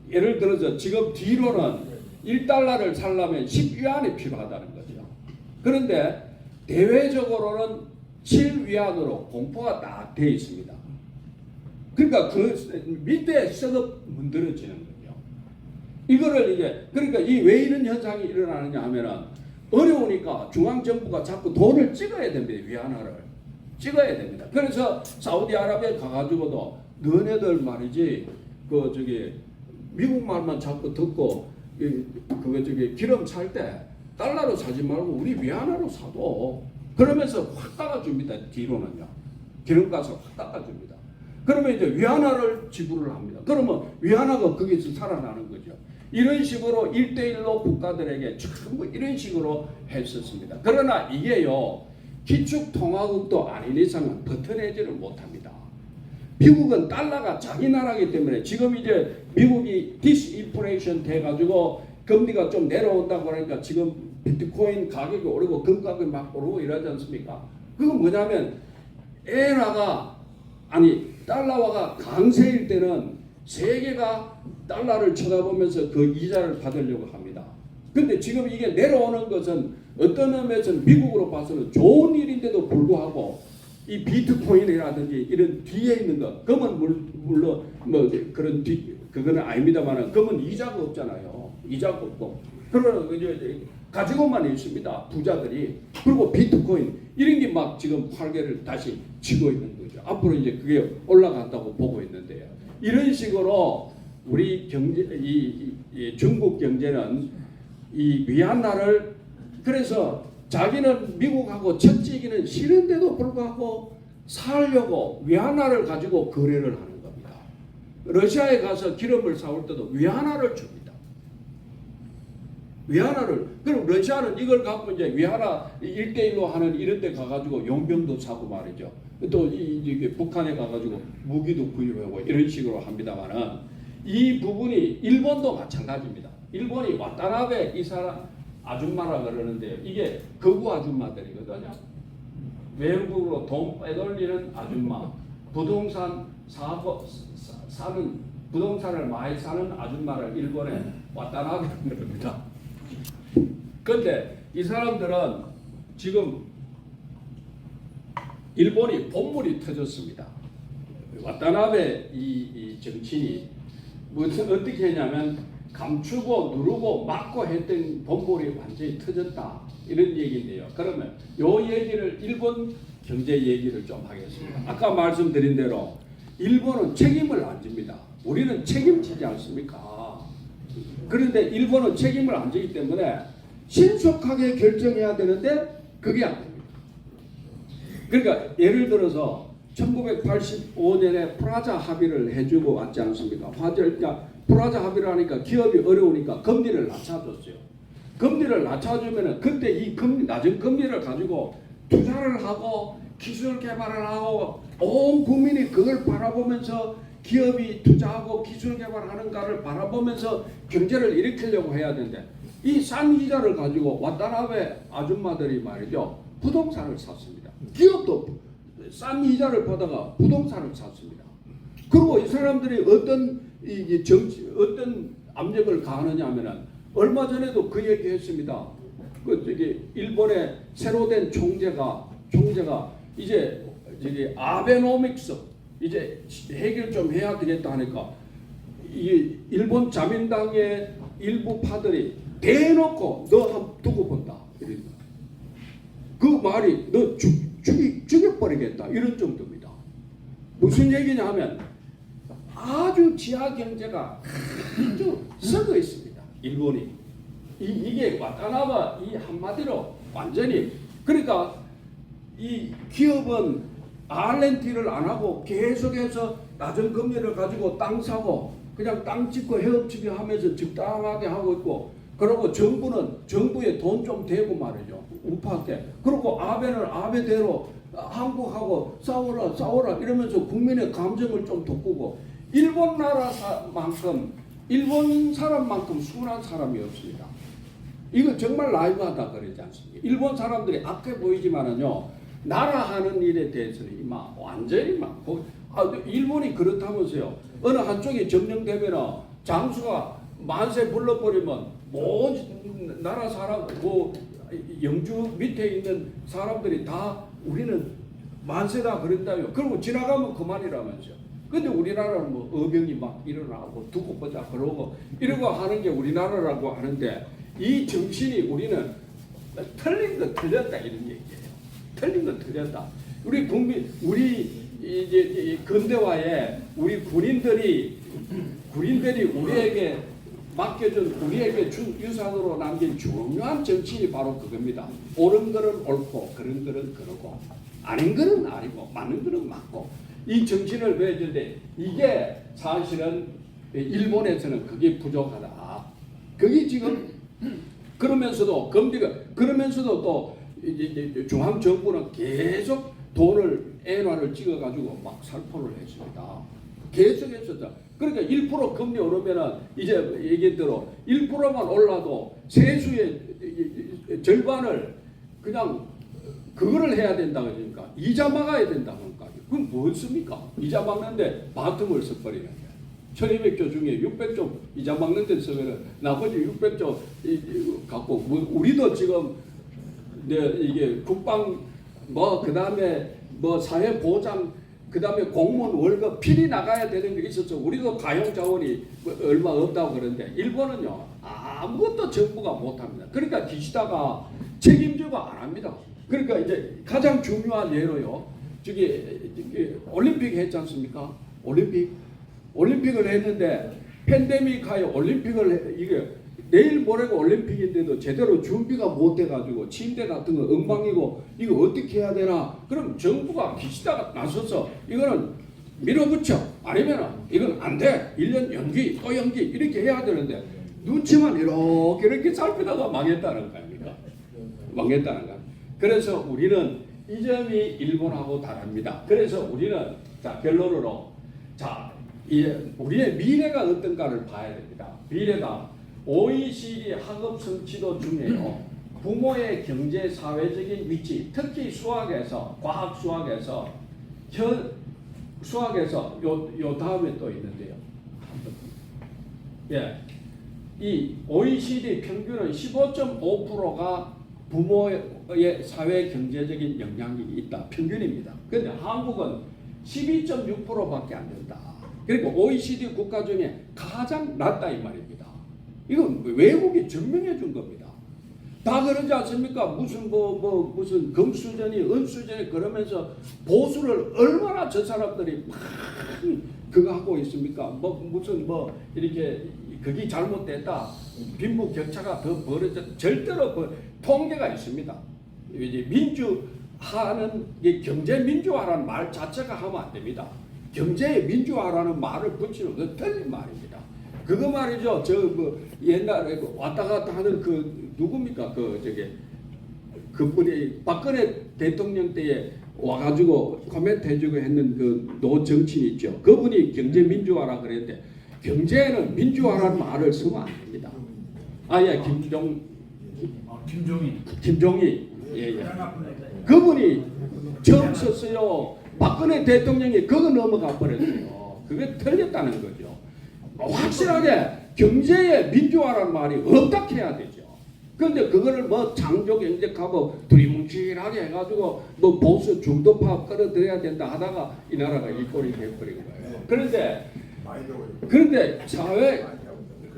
예를 들어서 지금 뒤로는 1달러를 살려면 10위안이 필요하다는 거죠. 그런데 대외적으로는 7위안으로 공포가 딱 되어 있습니다. 그러니까 그 밑에 썩어 문드러지는 거죠. 이거를 이제 그러니까 이 왜 이런 현상이 일어나느냐 하면은 어려우니까 중앙정부가 자꾸 돈을 찍어야 됩니다. 위안화를 찍어야 됩니다. 그래서 사우디아라비아에 가가지고도 너네들 말이지 그 저기 미국 말만 자꾸 듣고 그거 저기 기름 살 때 달러로 사지 말고 우리 위안화로 사도 그러면서 확 깎아줍니다. 뒤로는요. 기름값을 확 깎아줍니다. 그러면 이제 위안화를 지불을 합니다. 그러면 위안화가 거기서 살아나는 거죠. 이런 식으로 1대1로 국가들에게 전부 이런 식으로 했었습니다. 그러나 이게요. 기축통화국도 아닌 이상은 버텨내지를 못합니다. 미국은 달러가 자기 나라이기 때문에 지금 이제 미국이 디스인플레이션 돼가지고 금리가 좀 내려온다고 하니까 지금 비트코인 가격이 오르고 금 가격이 막 오르고 이러지 않습니까? 그건 뭐냐면 달러화가 강세일 때는 세계가 달러를 쳐다보면서 그 이자를 받으려고 합니다. 근데 지금 이게 내려오는 것은 어떤 의미에서는 미국으로 봐서는 좋은 일인데도 불구하고 이 비트코인이라든지 이런 뒤에 있는 것, 금은 물론 뭐 그런 그거는 아닙니다만 금은 이자가 없잖아요. 이자가 없고 그러나 이제 가지고만 있습니다. 부자들이. 그리고 비트코인 이런 게 막 지금 활개를 다시 치고 있는 거죠. 앞으로 이제 그게 올라간다고 보고 있는데요. 이런 식으로 우리 경제 이 중국 경제는 이 위안화를 그래서 자기는 미국하고 첫째기는 싫은데도 불구하고 살려고 위안화를 가지고 거래를 하는 겁니다. 러시아에 가서 기름을 사올 때도 위안화를 줍니다. 위안화를. 그럼 러시아는 이걸 갖고 이제 위안화 1대1로 하는 이런 데 가가지고 용병도 사고 말이죠. 또 이게 북한에 가가지고 무기도 구입하고 이런 식으로 합니다만은 이 부분이 일본도 마찬가지입니다. 일본이 와타나베 이 사람 아줌마라 그러는데 이게 거구 아줌마들이거든요. 외국으로 돈 빼돌리는 아줌마, 부동산 부동산을 많이 사는 아줌마를 일본에 와타나베라고 그럽니다. 그런데 이 사람들은 지금 일본이 본물이 터졌습니다. 와타나베 이 정치인이 어떻게 했냐면 감추고 누르고 막고 했던 본물이 완전히 터졌다 이런 얘기인데요. 그러면 요 얘기를 일본 경제 얘기를 좀 하겠습니다. 아까 말씀드린 대로 일본은 책임을 안 집니다. 우리는 책임지지 않습니까? 그런데 일본은 책임을 안 지기 때문에 신속하게 결정해야 되는데 그게 안 됩니다. 그러니까 예를 들어서 1985년에 프라자 합의를 해주고 왔지 않습니까? 프라자 합의를 하니까 기업이 어려우니까 금리를 낮춰줬어요. 금리를 낮춰주면은 그때 이 낮은 금리를 가지고 투자를 하고 기술 개발을 하고 온 국민이 그걸 바라보면서 기업이 투자하고 기술 개발하는가를 바라보면서 경제를 일으키려고 해야 되는데 이 싼 이자를 가지고 와타나베 아줌마들이 말이죠. 부동산을 샀습니다. 기업도 싼 이자를 받아가 부동산을 샀습니다. 그리고 이 사람들이 어떤 압력을 가하느냐 하면은 얼마 전에도 그 얘기 했습니다. 일본의 새로 된 총재가 이제 아베노믹스 이제 해결 좀 해야 되겠다 하니까 이 일본 자민당의 일부 파들이 대놓고 너 한번 두고 본다. 그 말이 너 죽여버리겠다 이런 정도입니다. 무슨 얘기냐 하면 아주 지하 경제가 아주 썩어 있습니다. 일본이 이게 와타나베 이 한마디로 완전히 그러니까 이 기업은 알렌티를 안 하고 계속해서 낮은 금리를 가지고 땅 사고 그냥 땅 짓고 헤엄치기 하면서 적당하게 하고 있고 그리고 정부에 돈 좀 대고 말이죠. 우파한테. 그리고 아베는 아베대로 한국하고 싸워라 이러면서 국민의 감정을 좀 돋구고 일본 사람만큼 순한 사람이 없습니다. 이거 정말 라이브하다 그러지 않습니까? 일본 사람들이 악해 보이지만은요. 나라 하는 일에 대해서는 완전히 일본이 그렇다면서요. 어느 한쪽이 점령되면 장수가 만세 불러버리면 모든 나라 사람 영주 밑에 있는 사람들이 다 우리는 만세다 그런다요. 그리고 지나가면 그만이라면서요. 근데 우리나라는 어병이 막 일어나고 두고 보자 그러고 이러고 하는 게 우리나라라고 하는데 이 정신이 우리는 틀린 건 틀렸다 이런 얘기예요. 틀린 건 틀렸다. 우리 국민, 우리 이제 근대화에 우리 군인들이 우리에게 맡겨준, 우리에게 준 유산으로 남긴 중요한 정치인이 바로 그겁니다. 옳은 거는 옳고 그런 거는 그러고 아닌 거는 아니고 맞는 거는 맞고, 이 정신을 보여줄 때 이게 사실은 일본에서는 그게 부족하다. 그게 지금 그러면서도 검비가, 그러면서도 또 중앙 정부는 계속 돈을 엔화를 찍어가지고 막 살포를 했습니다. 계속했었죠. 그러니까 1% 금리 오르면은 이제 얘기대로 1%만 올라도 세수의 절반을 그냥 그거를 해야 된다 그러니까 이자 막아야 된다 그러니까 그건 뭐습니까? 이자 막는데 바텀을 써버리는 거예요. 1200조 중에 600조 이자 막는 데 쓰면은 나머지 600조 갖고 우리도 지금 이게 국방 뭐 그다음에 뭐 사회 보장 그다음에 공무원 월급 필이 나가야 되는 게 있었죠. 우리도 가용 자원이 얼마 없다고 그러는데 일본은요 아무것도 정부가 못합니다. 그러니까 기시다가 책임지고 안 합니다. 그러니까 이제 가장 중요한 예로요. 저기 올림픽 했지 않습니까? 올림픽을 했는데 팬데믹하여 올림픽을 이게 내일 모레가 올림픽인데도 제대로 준비가 못 돼가지고 침대 같은 거 엉망이고 이거 어떻게 해야 되나? 그럼 정부가 기시다가 나서서 이거는 밀어붙여 아니면 이건 안 돼. 1년 연기 또 연기 이렇게 해야 되는데 눈치만 이렇게 살피다가 망했다는 거 아닙니까? 망했다는 거. 그래서 우리는 이 점이 일본하고 다릅니다. 그래서 우리는 자 결론으로 자 우리의 미래가 어떤가를 봐야 됩니다. 미래가 OECD 학업 성취도 중에요. 부모의 경제 사회적인 위치, 특히 수학에서 과학 수학에서 수학에서 요 다음에 또 있는데요. 예, 이 OECD 평균은 15.5%가 부모의 사회 경제적인 영향이 있다. 평균입니다. 그런데 한국은 12.6%밖에 안 된다. 그러니까 OECD 국가 중에 가장 낮다 이 말입니다. 이건 외국이 증명해 준 겁니다. 다 그러지 않습니까? 무슨 금수저니 은수저니 그러면서 보수를 얼마나 저 사람들이 막 그거 하고 있습니까? 이렇게 그게 잘못됐다. 빈부 격차가 더 벌어져 절대로 통계가 있습니다. 이제 민주화는 경제 민주화라는 말 자체가 하면 안 됩니다. 경제 민주화라는 말을 붙이는 건 틀린 말입니다. 그거 말이죠. 옛날에 왔다 갔다 하는 누굽니까? 그분이 박근혜 대통령 때에 와가지고 코멘트 해주고 했는 노 정치인 있죠. 그분이 경제 민주화라 그랬는데 경제는 민주화라는 말을 쓰면 안 됩니다. 김종인. 예. 그분이 처음 썼어요. 박근혜 대통령이 그거 넘어가 버렸어요. 그게 틀렸다는 거죠. 확실하게 경제의 민주화라는 말이 없다 해야 되죠. 그런데 그거를 창조 경제하고 두리뭉실하게 해가지고 보수 중도파 끌어들여야 된다 하다가 이 나라가 이 꼴이 돼버린 거예요. 그런데 사회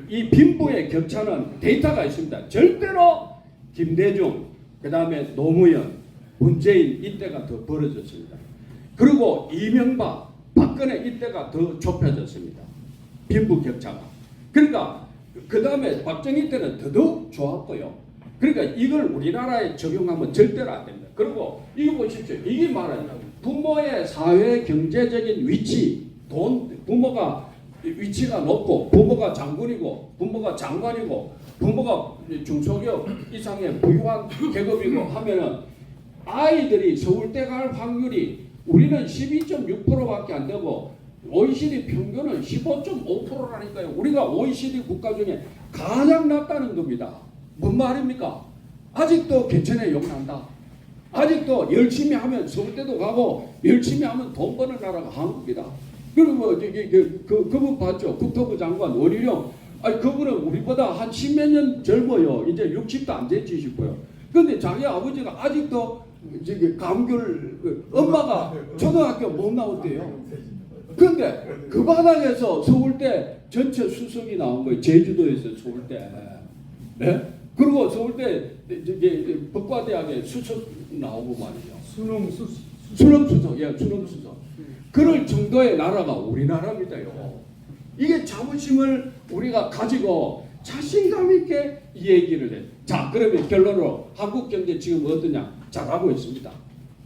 이 빈부의 격차는 데이터가 있습니다. 절대로 김대중, 그 다음에 노무현, 문재인 이때가 더 벌어졌습니다. 그리고 이명박, 박근혜 이때가 더 좁혀졌습니다. 빈부 격차가. 그러니까 그 다음에 박정희 때는 더더욱 좋았고요. 그러니까 이걸 우리나라에 적용하면 절대로 안 됩니다. 그리고 이거 보십시오. 이게 말하는 부모의 사회 경제적인 위치, 부모가 위치가 높고 부모가 장군이고 부모가 장관이고 부모가 중소기업 이상의 부유한 계급이고 하면은 아이들이 서울대 갈 확률이 우리는 12.6%밖에 안 되고 OECD 평균은 15.5%라니까요. 우리가 OECD 국가 중에 가장 낮다는 겁니다. 뭔 말입니까? 아직도 개천에 욕난다. 아직도 열심히 하면 서울대도 가고 열심히 하면 돈 버는 나라가 한국이다. 그리고 그분 봤죠? 국토부 장관 원희룡. 그분은 우리보다 한 10몇 년 젊어요. 이제 60도 안 됐지 싶어요. 그런데 자기 아버지가 아직도 감귤 엄마가 초등학교 못 나왔대요. 그런데 그 바닥에서 서울대 전체 수석이 나온 거예요. 제주도에서 서울대. 네? 그리고 서울대 이제 법과대학에 수석 나오고 말이죠. 수능 수석. 그럴 정도의 나라가 우리나라입니다요. 이게 자부심을 우리가 가지고 자신감 있게 이 얘기를 해. 자, 그러면 결론으로 한국 경제 지금 어떠냐? 잘하고 있습니다.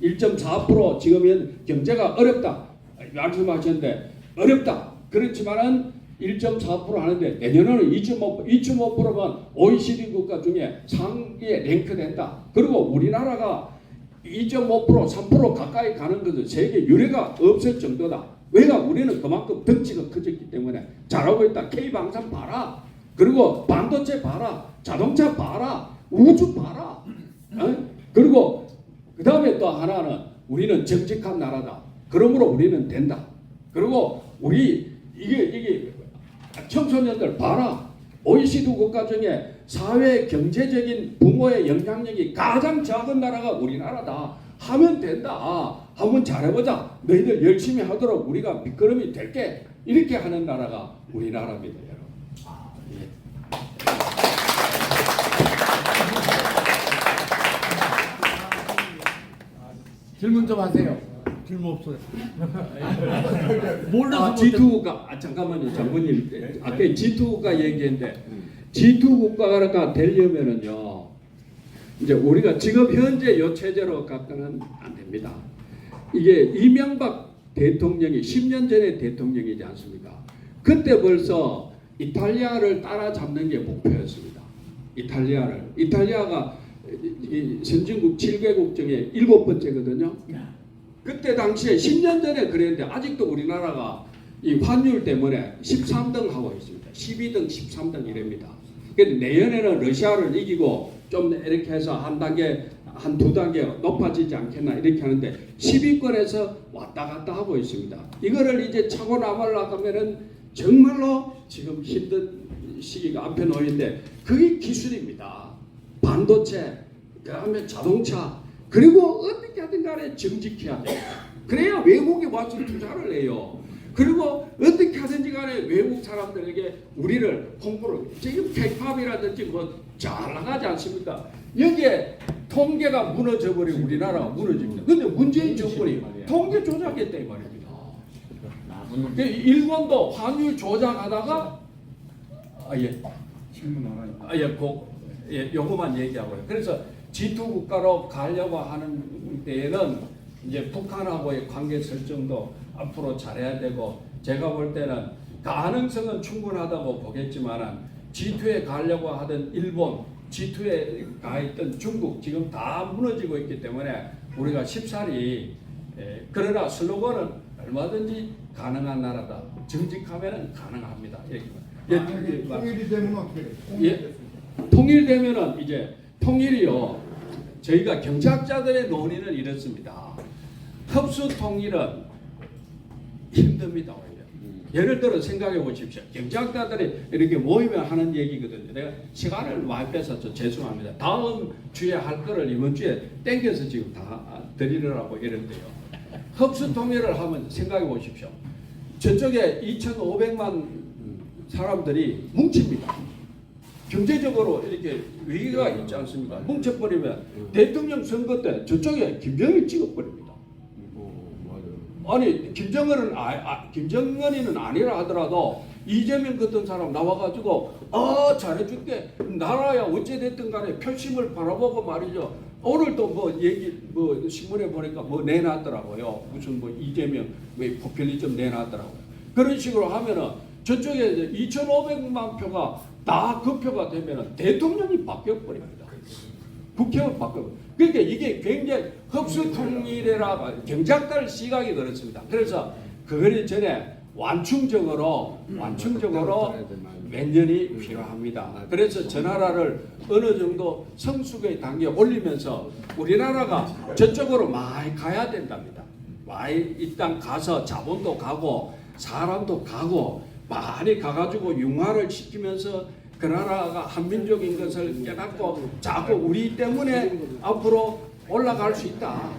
1.4% 지금은 경제가 어렵다. 말씀하셨는데 어렵다. 그렇지만은 1.4% 하는데 내년에는 2.5%만 OECD 국가 중에 상위에 랭크된다. 그리고 우리나라가 2.5%, 3% 가까이 가는 것은 세계 유례가 없을 정도다. 왜냐? 우리는 그만큼 덩치가 커졌기 때문에 잘하고 있다. K방산 봐라. 그리고 반도체 봐라. 자동차 봐라. 우주 봐라. 그리고 그 다음에 또 하나는 우리는 정직한 나라다. 그러므로 우리는 된다. 그리고 우리 이게 청소년들 봐라. OECD 국가 중에 사회 경제적인 부모의 영향력이 가장 작은 나라가 우리나라다. 하면 된다. 한번 잘해보자. 너희들 열심히 하도록 우리가 밑거름이 될게. 이렇게 하는 나라가 우리나라입니다, 여러분. 질문 좀 하세요. 질문 없어요. 몰라서 G2국가 잠깐만요, 장군님. 아까 G2국가 얘기했는데 G2국가가 되려면은요, 이제 우리가 지금 현재 요 체제로 갖고는 안 됩니다. 이게 이명박 대통령이 10년 전에 대통령이지 않습니까? 그때 벌써 이탈리아를 따라잡는 게 목표였습니다. 이탈리아가 선진국 7개국 중에 7번째거든요. 그때 당시에 10년 전에 그랬는데 아직도 우리나라가 이 환율 때문에 13등 하고 있습니다. 12등, 13등 이랍니다. 그런데 내년에는 러시아를 이기고 좀 이렇게 해서 한 단계, 한 두 단계 높아지지 않겠나 이렇게 하는데 10위권에서 왔다 갔다 하고 있습니다. 이거를 이제 차고 나가려고 하면은 정말로 지금 힘든 시기가 앞에 놓이는데 그게 기술입니다. 반도체, 그다음에 자동차, 그리고 어떻게 하든 간에 정직해야 돼요. 그래야 외국에 와서 투자를 해요. 그리고 어떻게 하든지 간에 외국 사람들에게 우리를 홍보를, 지금 K-팝이라든지 뭐 잘 나가지 않습니까? 여기에 통계가 무너져버리고 우리나라가 무너집니다. 근데 문재인 정권이 통계 조작했다 이 말입니다. 일본도 환율 조작하다가 요거만 얘기하고요. 그래서 G2 국가로 가려고 하는 때에는 이제 북한하고의 관계 설정도 앞으로 잘해야 되고, 제가 볼 때는 가능성은 충분하다고 보겠지만은 G2에 가려고 하던 일본, G2에 가 있던 중국 지금 다 무너지고 있기 때문에 우리가 쉽사리 그러나 슬로건은 얼마든지 가능한 나라다. 정직하면 가능합니다. 통일이 되면 어떻게 돼요? 통일되면은 이제 통일이요. 저희가 경제학자들의 논의는 이렇습니다. 흡수 통일은 힘듭니다. 오히려. 예를 들어 생각해 보십시오. 경제학자들이 이렇게 모이면 하는 얘기거든요. 내가 시간을 많이 뺏어서 죄송합니다. 다음 주에 할 거를 이번 주에 땡겨서 지금 다 드리려고 이런데요. 흡수 통일을 하면 생각해 보십시오. 저쪽에 2,500만 사람들이 뭉칩니다. 경제적으로 이렇게 위기가 있지 않습니까? 뭉쳐버리면 대통령 선거 때 저쪽에 김정일 찍어버립니다. 아니 김정은이는 아니라 하더라도 이재명 같은 사람 나와가지고 잘해줄게 나라야 어찌됐든 간에 표심을 바라보고 말이죠. 오늘 또 뭐 얘기 뭐 신문에 보니까 뭐 내놨더라고요. 무슨 뭐 이재명 왜 포퓰리즘 내놨더라고요. 그런 식으로 하면은 저쪽에 2,500만 표가 다 그 표가 되면은 대통령이 바뀌어버립니다. 국회의원 바뀌어. 그러니까 이게 굉장히 흡수 통일이라 경제학들 시각이 그렇습니다. 그래서 그거를 전에 완충적으로 몇 년이 필요합니다. 그래서 저 나라를 어느 정도 성숙의 단계에 올리면서 우리나라가 저쪽으로 많이 가야 된답니다. 많이 일단 가서 자본도 가고 사람도 가고 많이 가가지고 융화를 시키면서 그 나라가 한민족인 것을 깨닫고 자꾸 우리 때문에 앞으로 올라갈 수 있다.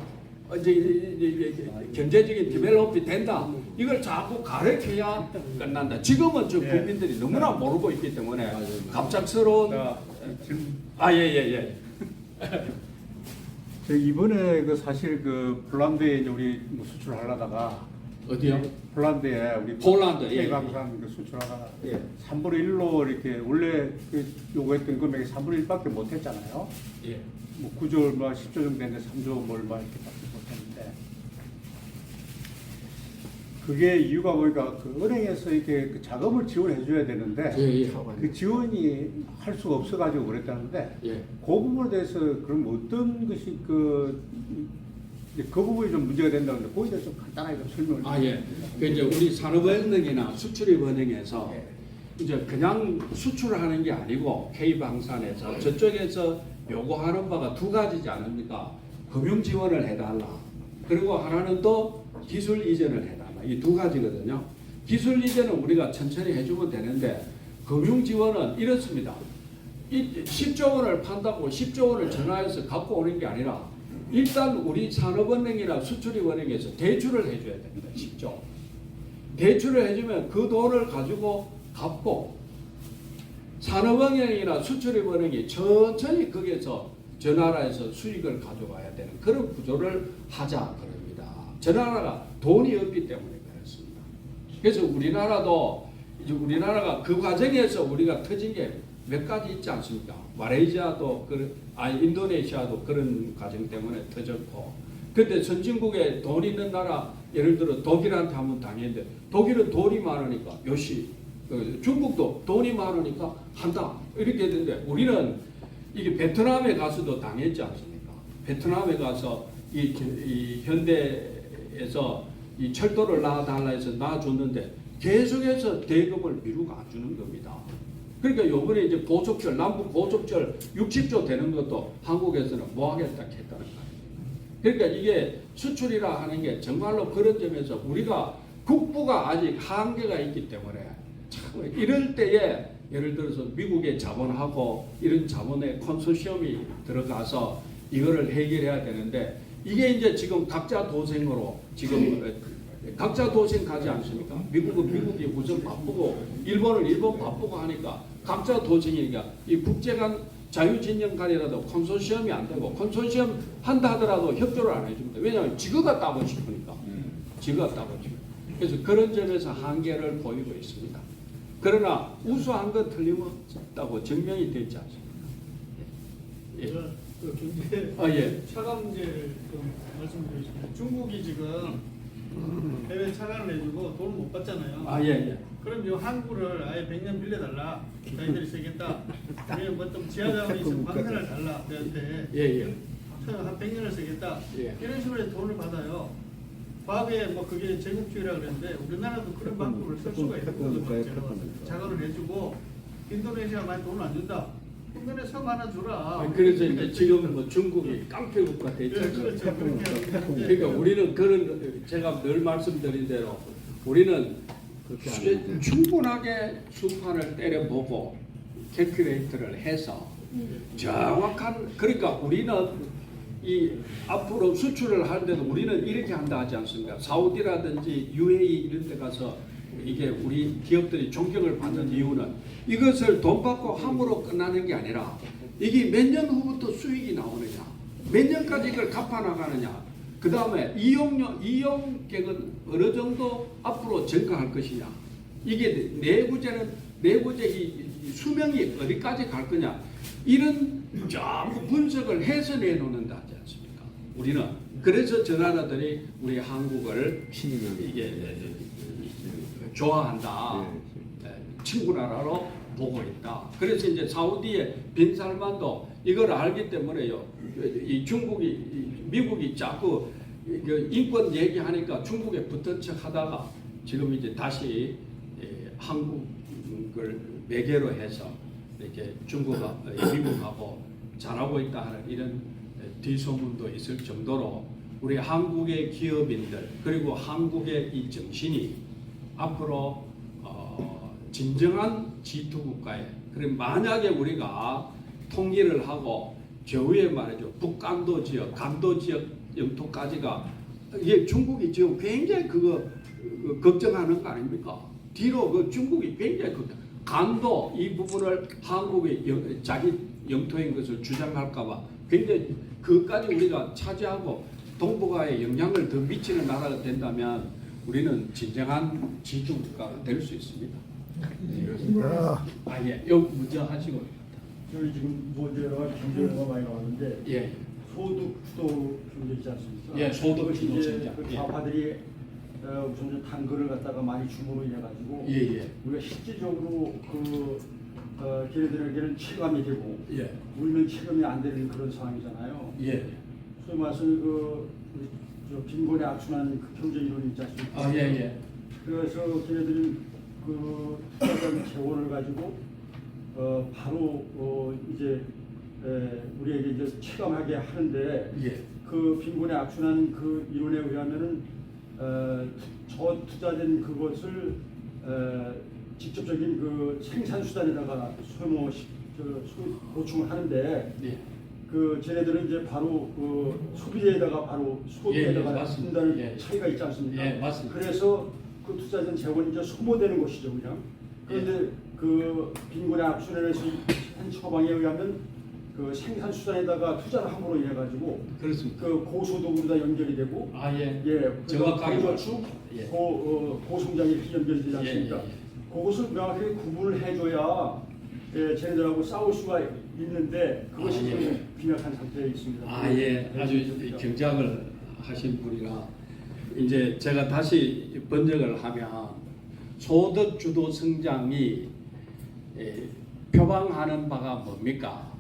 이제 경제적인 디벨롭이 된다. 이걸 자꾸 가르쳐야 끝난다. 지금은 저 국민들이 너무나 모르고 있기 때문에 갑작스러운 예. 저 이번에 그 사실 그 폴란드에 이제 우리 뭐 수출하려다가 어디요? 폴란드에 우리 폴란드, 예, 대강산 그 수출하다가 예. 3분의 1로 이렇게 원래 그 요구했던 금액이 3분의 1밖에 못했잖아요. 예. 뭐 9조 얼마, 10조 정도 됐는데 3조 뭐 얼마 이렇게밖에 못했는데 그게 이유가 보니까 그 은행에서 이렇게 그 자금을 지원해 줘야 되는데 예. 그 지원이 할 수가 없어가지고 그랬다는데 예. 그 부분에 대해서 그럼 어떤 것이 이제 그 부분이 좀 문제가 된다는데 거기에 대해서 좀 간단하게 좀 설명을 아 예. 그 이제 우리 산업은행이나 수출입은행에서 예. 이제 그냥 수출하는 게 아니고 K방산에서 저쪽에서 요구하는 바가 두 가지지 않습니까? 금융 지원을 해달라. 그리고 하나는 또 기술 이전을 해달라. 이 두 가지거든요. 기술 이전은 우리가 천천히 해주면 되는데 금융 지원은 이렇습니다. 이 10조 원을 판다고 10조 원을 전화해서 갖고 오는 게 아니라 일단 우리 산업은행이나 수출입은행에서 대출을 해줘야 됩니다. 10조. 대출을 해주면 그 돈을 가지고 갚고 산업은행이나 수출입은행이 천천히 거기에서 저 나라에서 수익을 가져와야 되는 그런 구조를 하자 그럽니다. 저 나라가 돈이 없기 때문에 그렇습니다. 그래서 우리나라도 이제 우리나라가 그 과정에서 우리가 터진 게 몇 가지 있지 않습니까? 말레이시아도 인도네시아도 그런 과정 때문에 터졌고, 근데 선진국에 돈 있는 나라 예를 들어 독일한테 한번 당했는데 독일은 돈이 많으니까 요시 중국도 돈이 많으니까 한다 이렇게 했는데 우리는 이게 베트남에 가서도 당했지 않습니까? 베트남에 가서 이 현대에서 이 철도를 놔달라 해서 놔줬는데 계속해서 대금을 미루고 안 주는 겁니다. 그러니까 요번에 이제 고속철, 남북 고속철 60조 되는 것도 한국에서는 뭐 하겠다 했다는 거예요. 그러니까 이게 수출이라 하는 게 정말로 그런 점에서 우리가 국부가 아직 한계가 있기 때문에 참 이럴 때에 예를 들어서 미국의 자본하고 이런 자본의 컨소시엄이 들어가서 이거를 해결해야 되는데 이게 이제 지금 각자 도생으로 지금 각자 도생 가지 않습니까? 미국은 미국이 우선 바쁘고 일본은 일본 바쁘고 하니까 각자 도생이니까 이 국제간 자유진영간이라도 컨소시엄이 안 되고 컨소시엄 한다 하더라도 협조를 안 해줍니다. 왜냐하면 지구가 따고 싶으니까. 지구가 따고 싶으니까. 그래서 그런 점에서 한계를 보이고 있습니다. 그러나 우수한 건 틀림없다고 증명이 되지 않습니다. 예. 그 경제 예. 차가 문제를 좀 말씀드리겠습니다. 중국이 지금 해외 차관을 내주고 돈을 못 받잖아요. 예. 그럼 이 항구를 아예 100년 빌려달라. 저희들이 쓰겠다. 아니면 뭐좀 지하자원이 있으면 방편을 달라. 저한테 예. 한 100년을 쓰겠다. 예. 이런 식으로 돈을 받아요. 과거에 뭐 그게 제국주의라 그랬는데 우리나라도 그런 방법을 쓸 수가 있거든요. 자금을 내주고 인도네시아 많이 돈을 안 준다. 인도네시아 섬 하나 주라. 그래서 이제 지금 뭐 중국이 깡패국가 됐죠. 그렇죠. 그러니까 우리는 그런 제가 늘 말씀드린 대로 우리는 충분하게 수판을 때려보고 캘큘레이터를 해서 정확한 그러니까 우리는 이 앞으로 수출을 하는데도 우리는 이렇게 한다 하지 않습니까? 사우디라든지 UAE 이런 데 가서 이게 우리 기업들이 존경을 받는 이유는 이것을 돈 받고 함으로 끝나는 게 아니라 이게 몇 년 후부터 수익이 나오느냐, 몇 년까지 이걸 갚아 나가느냐, 그 다음에 이용객은 어느 정도 앞으로 증가할 것이냐, 이게 내부적인 수명이 어디까지 갈 거냐, 이런 전부 분석을 해서 내놓는다 하지 않습니까? 우리는 그래서 저 나라들이 우리 한국을 이게 좋아한다, 친구 나라로 보고 있다. 그래서 이제 사우디의 빈살만도 이걸 알기 때문에요. 이 미국이 자꾸 인권 얘기하니까 중국에 붙은 척 하다가 지금 이제 다시 한국을 매개로 해서 이렇게 미국하고 잘하고 있다 하는 이런 뒤소문도 있을 정도로 우리 한국의 기업인들 그리고 한국의 이 정신이 앞으로 진정한 G2 국가에 그럼 만약에 우리가 통일을 하고 저위에 말이죠 북간도 지역, 간도 지역 영토까지가 이게 중국이 지금 굉장히 그거 걱정하는 거 아닙니까? 뒤로 그 중국이 굉장히 간도 이 부분을 한국이 자기 영토인 것을 주장할까봐 굉장히 그것까지 우리가 차지하고 동북아에 영향을 더 미치는 나라가 된다면 우리는 진정한 지주국가가 될 수 있습니다. 예, 요 먼저 하시고. 저희 지금 뭐 여러 가지 경제가 많이 나왔는데 예, 소득 주도 경제 있지 않습니까? 예, 소득 그것이 주도 이제 성장. 그 예. 좌파들이 우선 당근을 갖다가 많이 줌으로 인해 가지고 예, 예. 우리가 실질적으로 그 걔네들에게는 체감이 되고 예, 우리는 체감이 안 되는 그런 상황이잖아요. 예. 소위 말해서 그 우리 저 빈곤에 악순환 그 경제 이론이 있지 않습니까? 아, 예, 예. 그래서 걔네들이 그 투자자의 재원을 가지고 바로 이제 우리에게 이제 체감하게 하는데 예. 그 빈곤의 악순환 그 이론에 의하면은 저 투자된 그것을 직접적인 그 생산 수단에다가 보충을 하는데 예. 그 쟤네들은 이제 바로 그 소비에다가 바로 소비에다가 예, 맞습니다. 쓴다는 예. 차이가 있지 않습니까? 예, 맞습니다. 그래서 그 투자된 재원이 이제 소모되는 것이죠, 그냥. 그런데 그 빈곤의 악순환에서 한 처방에 의하면 그 생산 수단에다가 투자를 함으로 인해 가지고 그렇습니다. 그 고소득으로 다 연결이 되고 아, 예. 정확하게 정확하게 저축, 예. 고성장이 이렇게 연결이 되지 않습니까? 예, 예, 예. 그것을 명확하게 구분을 해줘야 쟤네들하고 싸울 수가 있는데 그것이 아, 예. 좀 빈약한 상태에 있습니다. 아, 예. 아주 경작을 하신 분이라 이제 제가 다시 번역을 하면 소득 주도 성장이 표방하는 바가 뭡니까?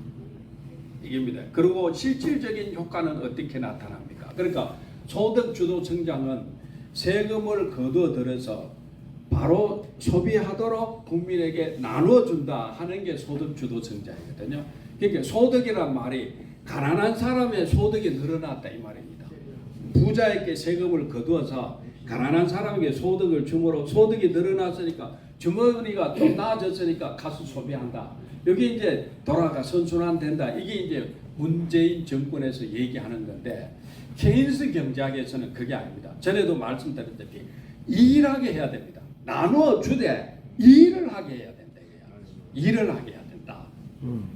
이겁니다. 그리고 실질적인 효과는 어떻게 나타납니까? 그러니까 소득 주도 성장은 세금을 거둬들여서 바로 소비하도록 국민에게 나눠준다 하는 게 소득 주도 성장이거든요. 그러니까 소득이란 말이 가난한 사람의 소득이 늘어났다 이 말입니다. 부자에게 세금을 거두어서 가난한 사람에게 소득을 줌으로 소득이 늘어났으니까 주머니가 좀 나아졌으니까 가서 소비한다. 여기 이제 돌아가 선순환된다. 이게 이제 문재인 정권에서 얘기하는 건데 케인스 경제학에서는 그게 아닙니다. 전에도 말씀드렸다시피 일하게 해야 됩니다. 나누어 주되 일을 하게 해야 된다. 일을 하게 해야 된다.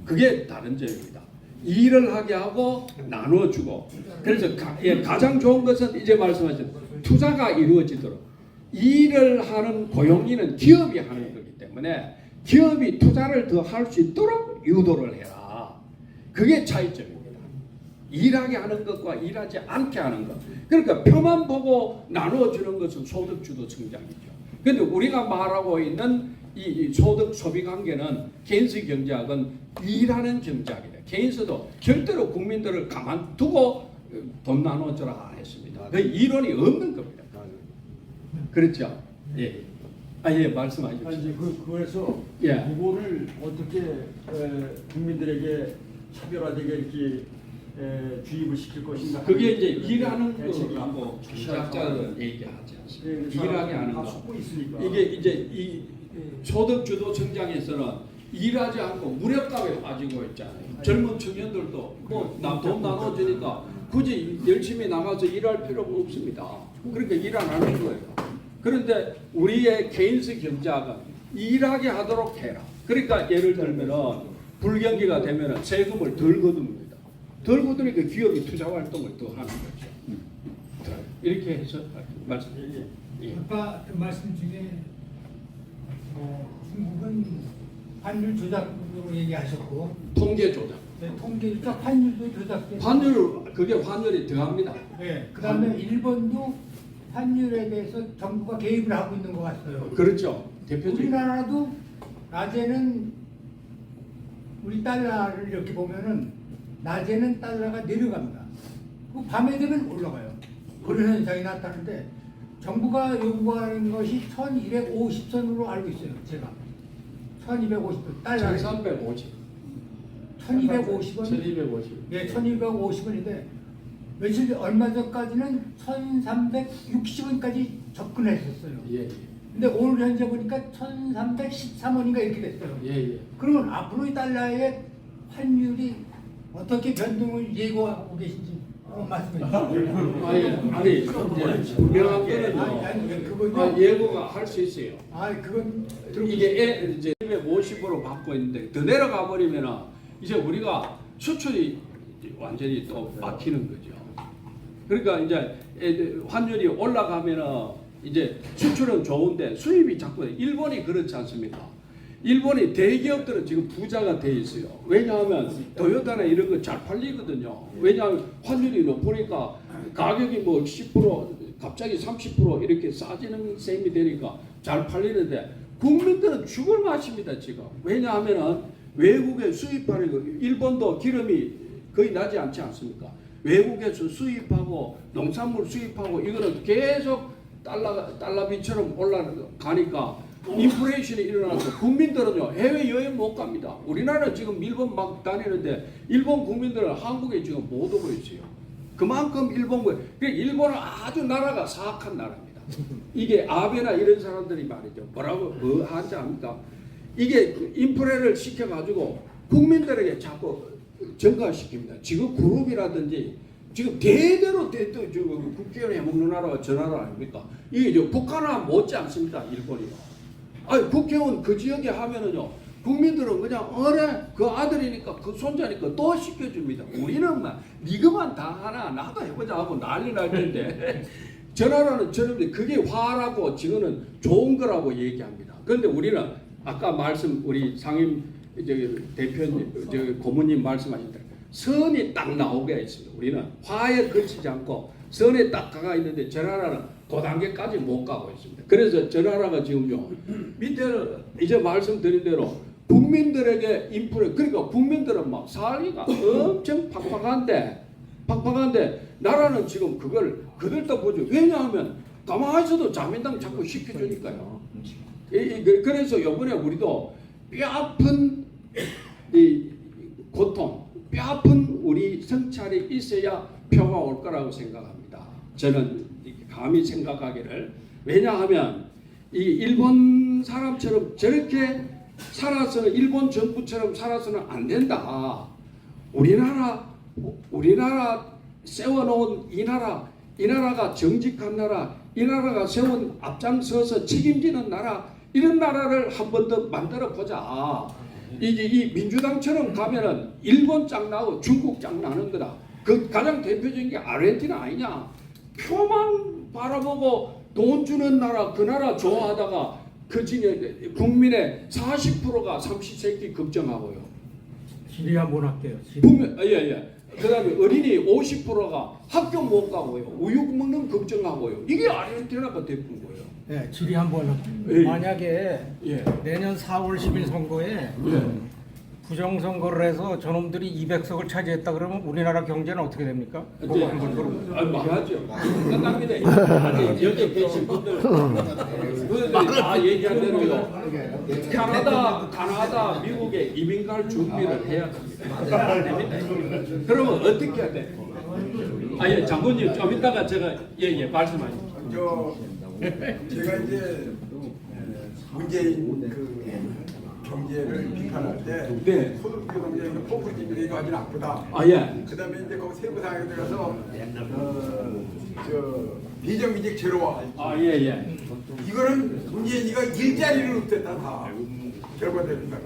그게 다른 점입니다. 일을 하게 하고 나누어 주고 그래서 가장 좋은 것은 이제 말씀하신 투자가 이루어지도록 일을 하는 고용인은 기업이 하는 거기 때문에 기업이 투자를 더 할 수 있도록 유도를 해라. 그게 차이점입니다. 일하게 하는 것과 일하지 않게 하는 것. 그러니까 표만 보고 나누어 주는 것은 소득주도 성장이죠. 그런데 우리가 말하고 있는 이 소득 소비 관계는 케인스 경제학은 일하는 경제학이다. 케인스도 절대로 국민들을 가만두고 돈 나눠줘라 안 했습니다. 그 이론이 없는 겁니다. 그렇죠? 예. 아, 예, 말씀하십시오. 아니, 이제 그래서 예. 이거를 어떻게 국민들에게 차별화되게 이렇게 주입을 시킬 것인가? 그게 이제 하는 일하는 대책이 거하고 경제학자들은 얘기하지 않습니다. 일하게 하는 다 거. 속고 있으니까. 이게 이제 이 소득주도 성장에서는 일하지 않고 무력감에 빠지고 있잖아요. 젊은 청년들도 뭐 돈 나눠주니까 굳이 열심히 나가서 일할 필요가 없습니다. 그러니까 일 안 하는 거예요. 그런데 우리의 케인스 경제학은 일하게 하도록 해라. 그러니까 예를 들면은 불경기가 되면은 세금을 덜 거둡니다. 덜 거두니까 기업이 투자 활동을 더 하는 거죠. 이렇게 해서 말씀. 예. 아까 그 말씀 중에 중국은 환율 조작으로 얘기하셨고 통계 조작. 네, 통계니까 환율도 조작돼. 그게 환율이 더합니다. 네, 그다음에 일본도 환율에 대해서 정부가 개입을 하고 있는 것 같아요. 그렇죠. 대표적인. 우리나라도 낮에는 우리 달러를 이렇게 보면은 낮에는 달러가 내려갑니다. 그 밤에 되면 올라가요. 그런 현상이 나타나는데 정부가 요구하는 것이 1250선으로 알고 있어요. 제가 1250선 달러 1350. 1250원 1250. 예, 1250원인데 며칠 얼마 전까지는 1360원까지 접근했었어요. 예, 근데 오늘 현재 보니까 1313원인가 이렇게 됐어요. 예, 예. 그러면 앞으로 이 달러의 환율이 어떻게 변동을 예고하고 계신지 말씀해 주세요. 아니, 이제 분명한 거는요. 그건요. 예고가 할 수 있어요. 그건 이게 이제 250으로 받고 있는데 더 내려가 버리면은 이제 우리가 수출이 완전히 또 막히는 거죠. 그러니까 이제 환율이 올라가면은 이제 수출은 좋은데 수입이 자꾸 일본이 그렇지 않습니까? 일본이 대기업들은 지금 부자가 돼 있어요. 왜냐하면 토요타나 이런 거 잘 팔리거든요. 왜냐하면 환율이 높으니까 가격이 뭐 10% 갑자기 30% 이렇게 싸지는 셈이 되니까 잘 팔리는데 국민들은 죽을 맛입니다 지금. 왜냐하면은 외국에 수입하는 거 일본도 기름이 거의 나지 않지 않습니까? 외국에서 수입하고 농산물 수입하고 이거는 계속 달러비처럼 올라가니까 인플레이션이 일어나서 국민들은요 해외 여행 못 갑니다. 우리나라 지금 일본 막 다니는데 일본 국민들은 한국에 지금 못 오고 있어요. 그만큼 일본은 아주 나라가 사악한 나라입니다. 이게 아베나 이런 사람들이 말이죠. 뭐 하지 않습니까? 이게 인플레를 시켜가지고 국민들에게 자꾸 증가시킵니다. 지금 그룹이라든지 지금 대대로 지금 국회의원 해먹는 나라가 저 나라 아닙니까? 이게 북한하고 못지 않습니다. 일본이요. 아니 국회의원 그 지역에 하면은요 국민들은 그냥 그 아들이니까 그 손자니까 또 시켜줍니다. 우리는 막 니그만 다 하나 나도 해보자 하고 난리 날 텐데 저 나라는 저런데 그게 화라고 지금은 좋은 거라고 얘기합니다. 그런데 우리는 아까 우리 상임 대표님 고모님 말씀하신 대로 선이 딱 나오게 있습니다. 우리는 화에 걸치지 않고 선에 딱 가가 있는데 저 나라는 그 단계까지 못 가고 있습니다. 그래서 저 나라가 지금요 밑에는 이제 말씀드린 대로 국민들에게 그러니까 국민들은 막 살기가 엄청 팍팍한데 나라는 지금 그걸 그들도 보죠. 왜냐하면 가만히 있어도 자민당 자꾸 시켜주니까요. 그래서 이번에 우리도 뼈아픈 이 고통, 뼈아픈 우리 성찰이 있어야 표가 올 거라고 생각합니다. 저는 감히 생각하기를. 왜냐하면 이 일본 사람처럼 저렇게 살아서는 일본 정부처럼 살아서는 안 된다. 우리나라 세워놓은 이 나라가 정직한 나라, 이 나라가 세운 앞장서서 책임지는 나라, 이런 나라를 한 번 더 만들어 보자. 이 민주당처럼 가면은 일본 짱 나고 중국 짱 나는 거다. 그 가장 대표적인 게 아르헨티나 아니냐. 표만 바라보고 돈 주는 나라, 그 나라 좋아하다가 그 국민의 40%가 삼시세끼 걱정하고요. 질의 한번 할게요. 예. 그다음에 어린이 50%가 학교 못 가고요. 우유 먹는 걱정하고요. 이게 아르헨티나가 대표인 거예요. 네, 질의 한번 할게요. 예. 만약에 예. 내년 4월 10일 선거에 부정선거를 해서 저놈들이 200석을 차지했다 그러면 우리나라 경제는 어떻게 됩니까? 그거 한번 물어보세요. 말하죠. 끝납니다. 아니 여기 계신 분들이 다 얘기한 대로요. 캐나다, 미국에 이민 갈 준비를 해야 됩니다. 그러면 어떻게 해야 돼? 예, 장군님 좀 이따가 제가 말씀하십시오. 제가 이제 문재인 경제를 비판할 때 소득 경제는 포퓰리즘이 아주 나쁘다. 예. 그다음에 이제 거기 세부 사항에 들어가서 비정규직 제로화. 예. 이거는 문재인이가 일자리를 없앴다 다 결과됩니다.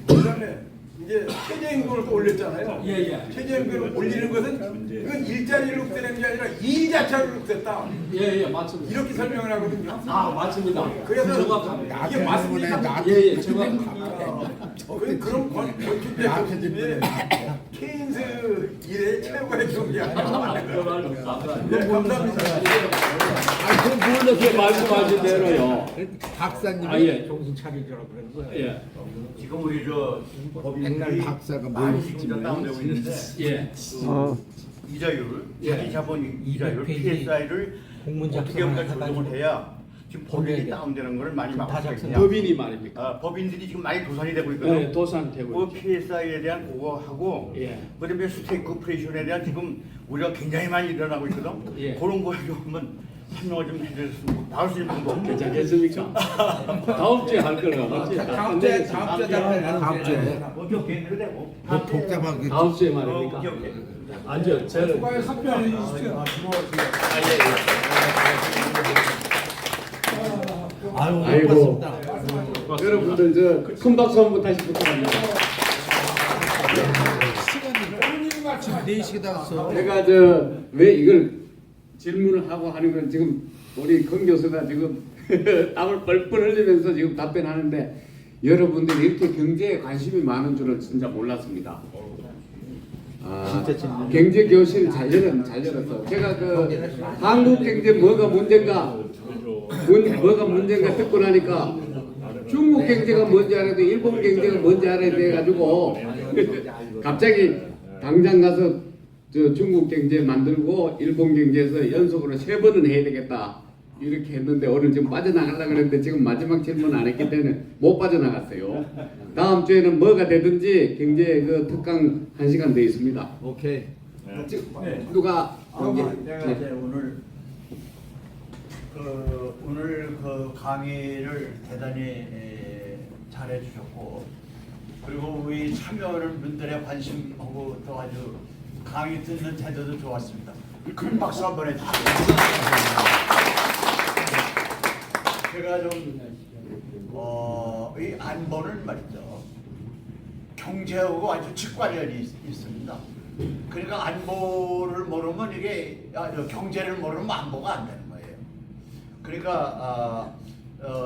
그다음에 이제 최저임금을 또 올렸잖아요. 예. 최저임금을 올리는 것은 이건 일자리를 없애는 게 아니라 일 자체를 없앴다. 예, 맞습니다. 이렇게 설명을 하거든요. 맞습니다. 그래서 정확합니다. 이게 맞습니까? 예, 정확합니다. 그런 건축 대표님이 케인스 이래 최고의 경제야. 네, 감사합니다. 그렇게 말씀하신 대로요. 박사님이 예. 정신 차리더라고 그랬어요. 예. 지금 우리 저 옛날 법인들이 박사가 많이 모였지만. 지금 다운되고 있는데 예. 이자율, 예. 자기 자본 이자율, 200페이지 PSI를 공문 어떻게 작성을 하면 조정을 해가지고 해야 지금 보내야 법인이 돼. 다운되는 걸 많이 다 막고 작성. 있거든요. 법인이 말입니까? 법인들이 지금 많이 도산이 되고 있거든요. 네, 도산되고 그 있죠. PSI에 대한 그거 하고 예. 그다음에 스테이크 오퍼레이션에 대한 지금 우리가 굉장히 많이 일어나고 있거든. 예. 그런 거에 좀 한번 설명을 좀 해주셨으면 나올 수 있는 방법. 괜찮겠습니까? 다음 주에 할 거라고. 다음 주에 다음 주에 오케이 그대고. 복잡하게 다음 주에 말입니까? 오케이. 아니요, 저는 추가에 삽변해 주십시오. 아이고, 여러분들 큰 박수 한번 다시 부탁합니다. 네 시간 왔어. 내가 저 왜 이걸 질문을 하고 하는 건 지금 우리 권 교수가 지금 땀을 뻘뻘 흘리면서 지금 답변하는데 여러분들이 이렇게 경제에 관심이 많은 줄은 진짜 몰랐습니다. 경제 교실 잘 열었어. 제가 그 한국 경제 뭐가 문제인가 듣고 나니까 중국 경제가 뭔지 알아도 일본 경제가 뭔지 알아야 돼 가지고 갑자기 당장 가서 저 중국 경제 만들고 일본 경제에서 연속으로 3번은 해야 되겠다 이렇게 했는데 오늘 지금 빠져나가려고 그랬는데 지금 마지막 질문 안 했기 때문에 못 빠져나갔어요. 다음 주에는 뭐가 되든지 경제 그 특강 1시간 돼 있습니다. 오케이. 누가 내가 이제 오늘 그 강의를 대단히 잘해 주셨고, 그리고 우리 참여하는 분들의 관심하고 또 아주 강의 듣는 태도도 좋았습니다. 큰 박수 한번 해주세요. 제가 이 안보는 말이죠, 경제하고 아주 직관련이 있습니다. 그러니까 안보를 모르면 이게 경제를 모르면 안보가 안 되는 거예요. 그러니까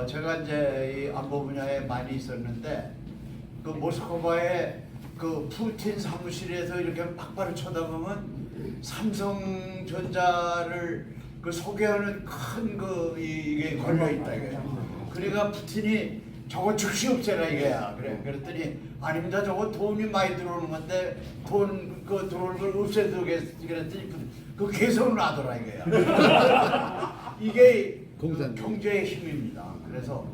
제가 이제 이 안보 분야에 많이 있었는데 그 모스크바에 그 푸틴 사무실에서 이렇게 막바로 쳐다보면 삼성전자를 그 소개하는 큰 그 이게 걸려 있다 이게. 그러니까 푸틴이 저거 즉시 없애라 이거야. 그랬더니 아닙니다. 저거 돈이 많이 들어오는 건데 돈 그 들어오는 걸 없애두겠 그랬더니 그 개선을 하더라 이거야. 이게 경제의 힘입니다. 그래서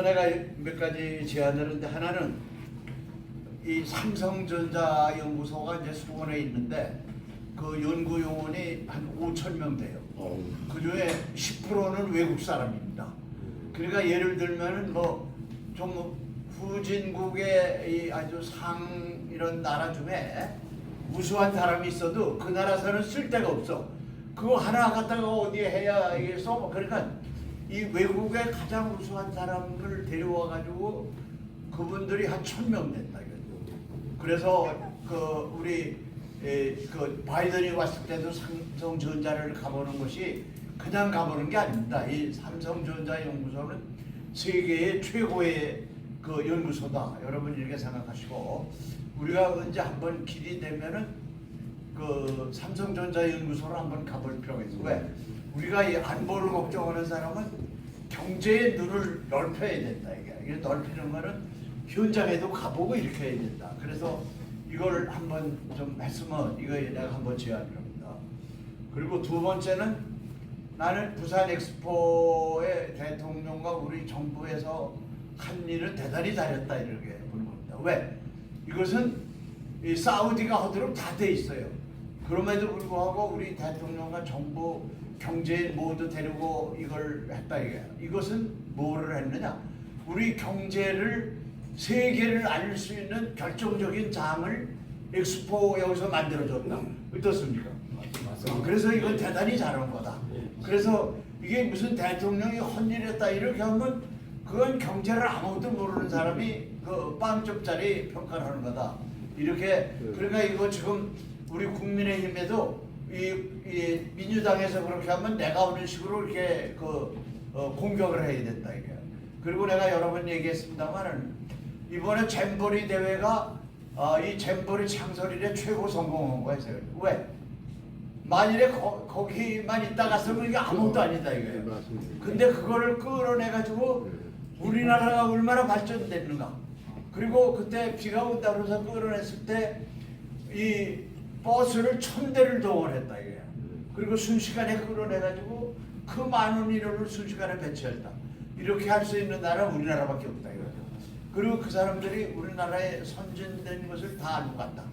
내가 몇 가지 제안을 했는데, 하나는 이 삼성전자 연구소가 이제 수원에 있는데 그 연구 요원이 한 5,000명 돼요. 그 중에 10%는 외국 사람입니다. 그러니까 예를 들면은 좀 후진국의 이 아주 이런 나라 중에 우수한 사람이 있어도 그 나라에서는 쓸 데가 없어. 그거 하나 갖다가 어디에 해야 이게 써. 그러니까 이 외국의 가장 우수한 사람을 데려와 가지고 그분들이 한 1,000명 된다 이거죠. 그래서 그 우리 그 바이든이 왔을 때도 삼성전자를 가보는 것이 그냥 가보는 게 아닙니다. 이 삼성전자 연구소는 세계의 최고의 그 연구소다. 여러분 이렇게 생각하시고, 우리가 언제 한번 길이 되면은 그 삼성전자 연구소를 한번 가볼 필요가 있어요. 왜? 우리가 이 안보를 걱정하는 사람은 경제의 눈을 넓혀야 된다. 이게 넓히는 거는 현장에도 가보고 이렇게 해야 된다. 그래서 이걸 한번 좀 했으면 이거 내가 한번 제안을 합니다. 그리고 두 번째는 나는 부산 엑스포의 대통령과 우리 정부에서 한 일은 대단히 잘했다 이렇게 보는 겁니다. 왜? 이것은 이 사우디가 하도록 다 돼 있어요. 그럼에도 불구하고 우리 대통령과 정부 경제인 모두 데리고 이걸 했다 이게. 이것은 뭐를 했느냐? 우리 경제를 세계를 알릴 수 있는 결정적인 장을 엑스포 여기서 만들어줬다. 어떻습니까? 그래서 이건 대단히 잘한 거다. 그래서 이게 무슨 대통령이 헌일했다 이렇게 하면 그건 경제를 아무것도 모르는 사람이 그 빵점짜리 평가를 하는 거다. 이렇게. 그러니까 이거 지금 우리 국민의힘에도 이 민주당에서 그렇게 하면 내가 오는 식으로 이렇게 공격을 해야 된다 이게. 그리고 내가 여러 번 얘기했습니다만은 이번에 잼버리 대회가 이 잼버리 창설 이래 최고 성공한 거였어요. 왜? 만일에 거기만 있다 갔으면 이게 아무것도 아니다 이거예요. 근데 그거를 끌어내가지고 우리나라가 얼마나 발전됐는가. 그리고 그때 비가 온다 그래서 끌어냈을 때 이 버스를 1,000대를 동원했다 이거예요. 그리고 순식간에 끌어내가지고 그 많은 인원을 순식간에 배치했다. 이렇게 할 수 있는 나라는 우리나라밖에 없다 이거죠. 그리고 그 사람들이 우리나라에 선진된 것을 다 알고 갔다.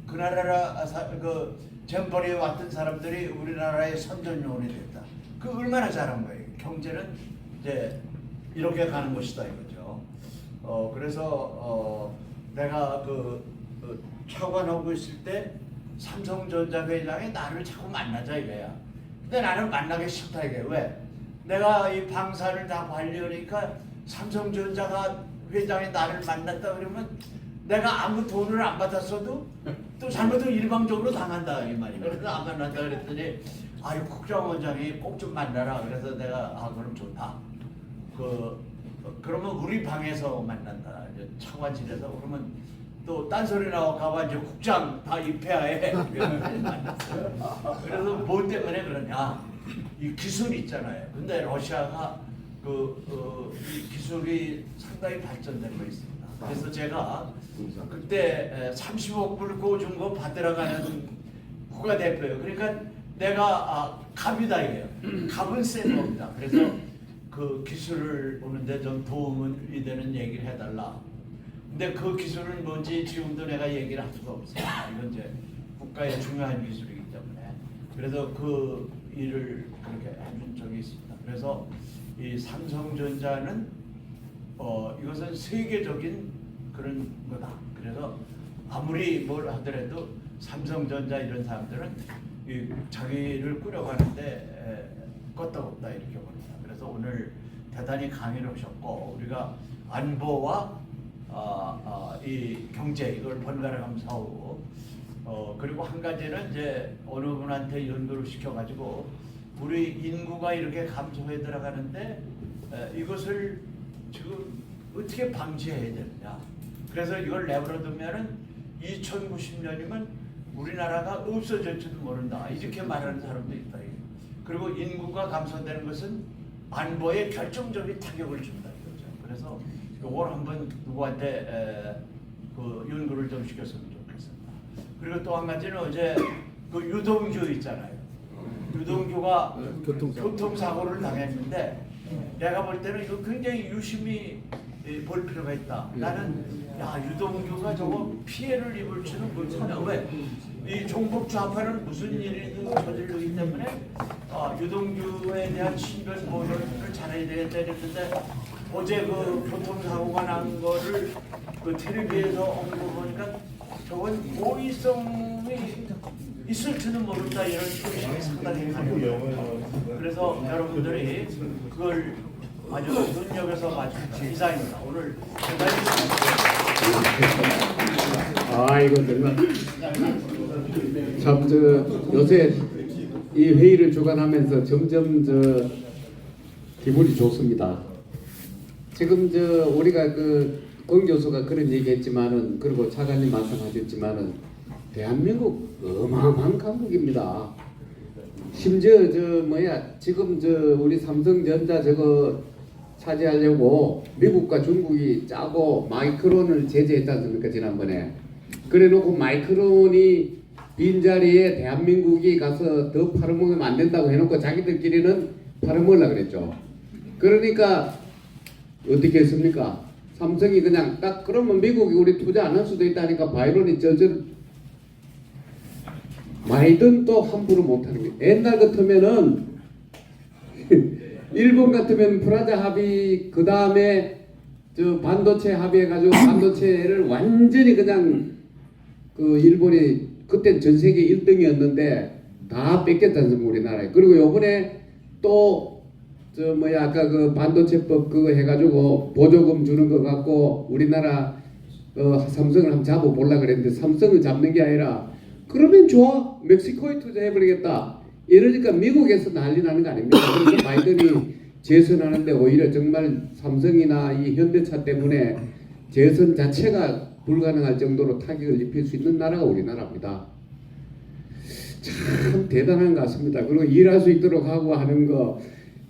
그 나라 그 잼버리에 왔던 사람들이 우리나라의 선전요원이 됐다. 그 얼마나 잘한 거예요. 경제는 이제 이렇게 가는 것이다 이거죠. 그래서 내가 차관하고 있을 때 삼성전자 회장이 나를 자꾸 만나자 이거야. 근데 나는 만나기 싫다 이게. 왜? 내가 이 방사를 다 관리하니까 삼성전자가 회장이 나를 만났다 그러면 내가 아무 돈을 안 받았어도 또 잘못하면 일방적으로 당한다 이 말이야. 그래서 안 만난다 그랬더니 아유 국정원장이 꼭 좀 만나라. 그래서 내가 그럼 좋다. 그러면 우리 방에서 만난다. 이제 차관실에서 그러면 또 딴소리 나고 가봐 이제 국장 다 입회하에 만났어요. 그래서 뭐 때문에 그러냐? 이 기술 있잖아요. 근데 러시아가 이 기술이 상당히 발전된 거 있습니다. 그래서 제가 그때 30억 불 꿔준 거 받으러 가는 국가대표예요. 그러니까 내가 갑이다 이게요. 갑은 센 겁니다. 그래서 그 기술을 오는데 좀 도움이 되는 얘기를 해달라. 근데 그 기술은 뭔지 지금도 내가 얘기를 할 수가 없어요. 이건 이제 국가의 중요한 기술이기 때문에. 그래서 그 일을 그렇게 해준 적이 있습니다. 그래서 이 삼성전자는 이것은 세계적인 그런 거다. 그래서 아무리 뭘 하더라도 삼성전자 이런 사람들은 이 자기를 꾸려가는데 껐다없다 이렇게 봅니다. 그래서 오늘 대단히 강의를 하셨고 우리가 안보와 이 경제 이걸 번갈아 가면서 하고 그리고 한 가지는 이제 어느 분한테 연구를 시켜가지고 우리 인구가 이렇게 감소해 들어가는데 이것을 지금 어떻게 방지해야 되느냐. 그래서 이걸 내버려 두면은 2090년이면 우리나라가 없어질지도 모른다. 이렇게 말하는 사람도 있다. 그리고 인구가 감소되는 것은 안보에 결정적인 타격을 준다. 이거죠. 그래서 이걸 한번 누구한테 그 연구를 좀 시켰으면 좋겠습니다. 그리고 또 한 가지는 어제 그 유동규 있잖아요. 유동규가 교통사고를 당했는데 내가 볼 때는 이거 굉장히 유심히 볼 필요가 있다. 나는 유동규가 저거 피해를 입을 줄은 모르겠다. 왜? 이 종북 좌파는 무슨 일이든 저지르기 때문에 유동규에 대한 신변 보호를 잘해야 되겠다 이랬는데 어제 그 교통사고가 난 거를 그 텔레비에서 언급하니까 저건 고의성이 있을지는 모른다 이런 의식이 상당히 강해요. 그래서 여러분들이 그걸 아주 눈여겨서 봐주신 이상입니다. 오늘 대단히 이거 정말 참 요새 이 회의를 주관하면서 점점 기분이 좋습니다. 지금 우리가 권 교수가 그런 얘기했지만은 그리고 차관님 말씀하셨지만은 대한민국 어마어마한 강국입니다. 심지어 지금 우리 삼성전자 저거 차지하려고 미국과 중국이 짜고 마이크론을 제재했지 않습니까 지난번에. 그래놓고 마이크론이 빈자리에 대한민국이 가서 더 팔아먹으면 안 된다고 해놓고 자기들끼리는 팔아먹으려고 그랬죠. 그러니까 어떻게 했습니까? 삼성이 그냥 딱 그러면 미국이 우리 투자 안 할 수도 있다니까 바이론이 말든 또 함부로 못하는 게 옛날 같으면은 일본 같으면 프라자 합의 그 다음에 반도체 합의해가지고 반도체를 완전히 그냥 일본이 그때 전 세계 1등이었는데 다 뺏겼다는 우리나라에. 그리고 요번에 또 아까 그 반도체법 그거 해가지고 보조금 주는 거 갖고 우리나라 삼성을 한번 잡아보려고 그랬는데 삼성을 잡는 게 아니라 그러면 좋아 멕시코에 투자해버리겠다 이러니까 미국에서 난리 나는 거 아닙니까? 그래서 바이든이 재선하는데 오히려 정말 삼성이나 이 현대차 때문에 재선 자체가 불가능할 정도로 타격을 입힐 수 있는 나라가 우리나라입니다. 참 대단한 것 같습니다. 그리고 일할 수 있도록 하고 하는 거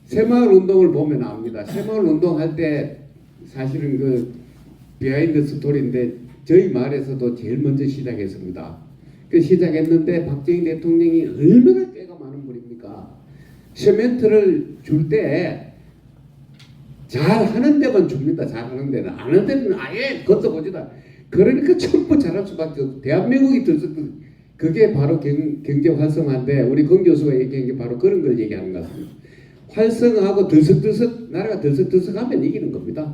새마을 운동을 보면 압니다. 새마을 운동할 때 사실은 비하인드 스토리인데 저희 마을에서도 제일 먼저 시작했습니다. 시작했는데 박정희 대통령이 얼마나 꾀가 많은 분입니까? 시멘트를 줄 때 잘하는 데만 줍니다. 잘하는 데는 안 하는 데는 아예 걷어보지도. 그러니까 전부 잘할 수밖에 없고 대한민국이 그게 바로 경제 활성화인데 우리 권 교수가 얘기한 게 바로 그런 걸 얘기하는 것 같습니다. 활성화하고 들썩들썩 나라가 들썩들썩하면 이기는 겁니다.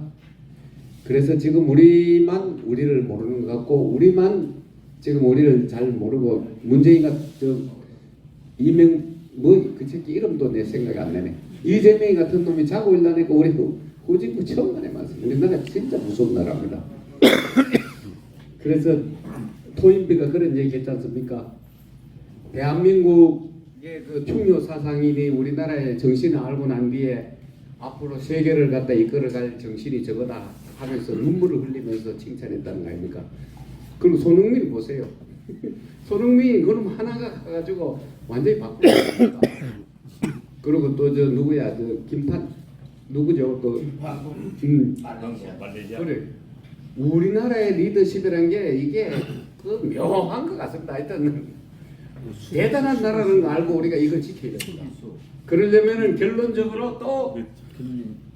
그래서 지금 우리만 우리를 모르는 것 같고 우리만 지금 우리를 잘 모르고 문재인가 그 새끼 이름도 내 생각이 안 나네. 이재명이 같은 놈이 자고 일어나니까 우리 후진국 처음 만에 맞습니다. 우리나라 진짜 무서운 나라입니다. 그래서 토인비가 그런 얘기 했지 않습니까? 대한민국의 그 충효 사상인이 우리나라의 정신을 알고 난 뒤에 앞으로 세계를 갖다 이끌어갈 정신이 저거다 하면서 눈물을 흘리면서 칭찬했다는 거 아닙니까? 그리고 손흥민 보세요. 손흥민이 그럼 하나가 가가지고 완전히 바꾸었습니다. 그리고 또 저 누구야, 저 김판 누구죠? 그 그래. 우리나라의 리더십이란 게 이게 그 묘한 것 같습니다. 하여튼 대단한 나라는 거 알고 우리가 이걸 지켜야 됩니다. 그러려면은 결론적으로 또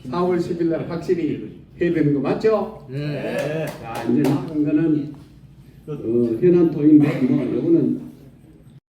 4월 10일 날 확실히 해야 되는 거 맞죠? 네. 자, 이제 남은 거는 현안 토인데 뭐 이거는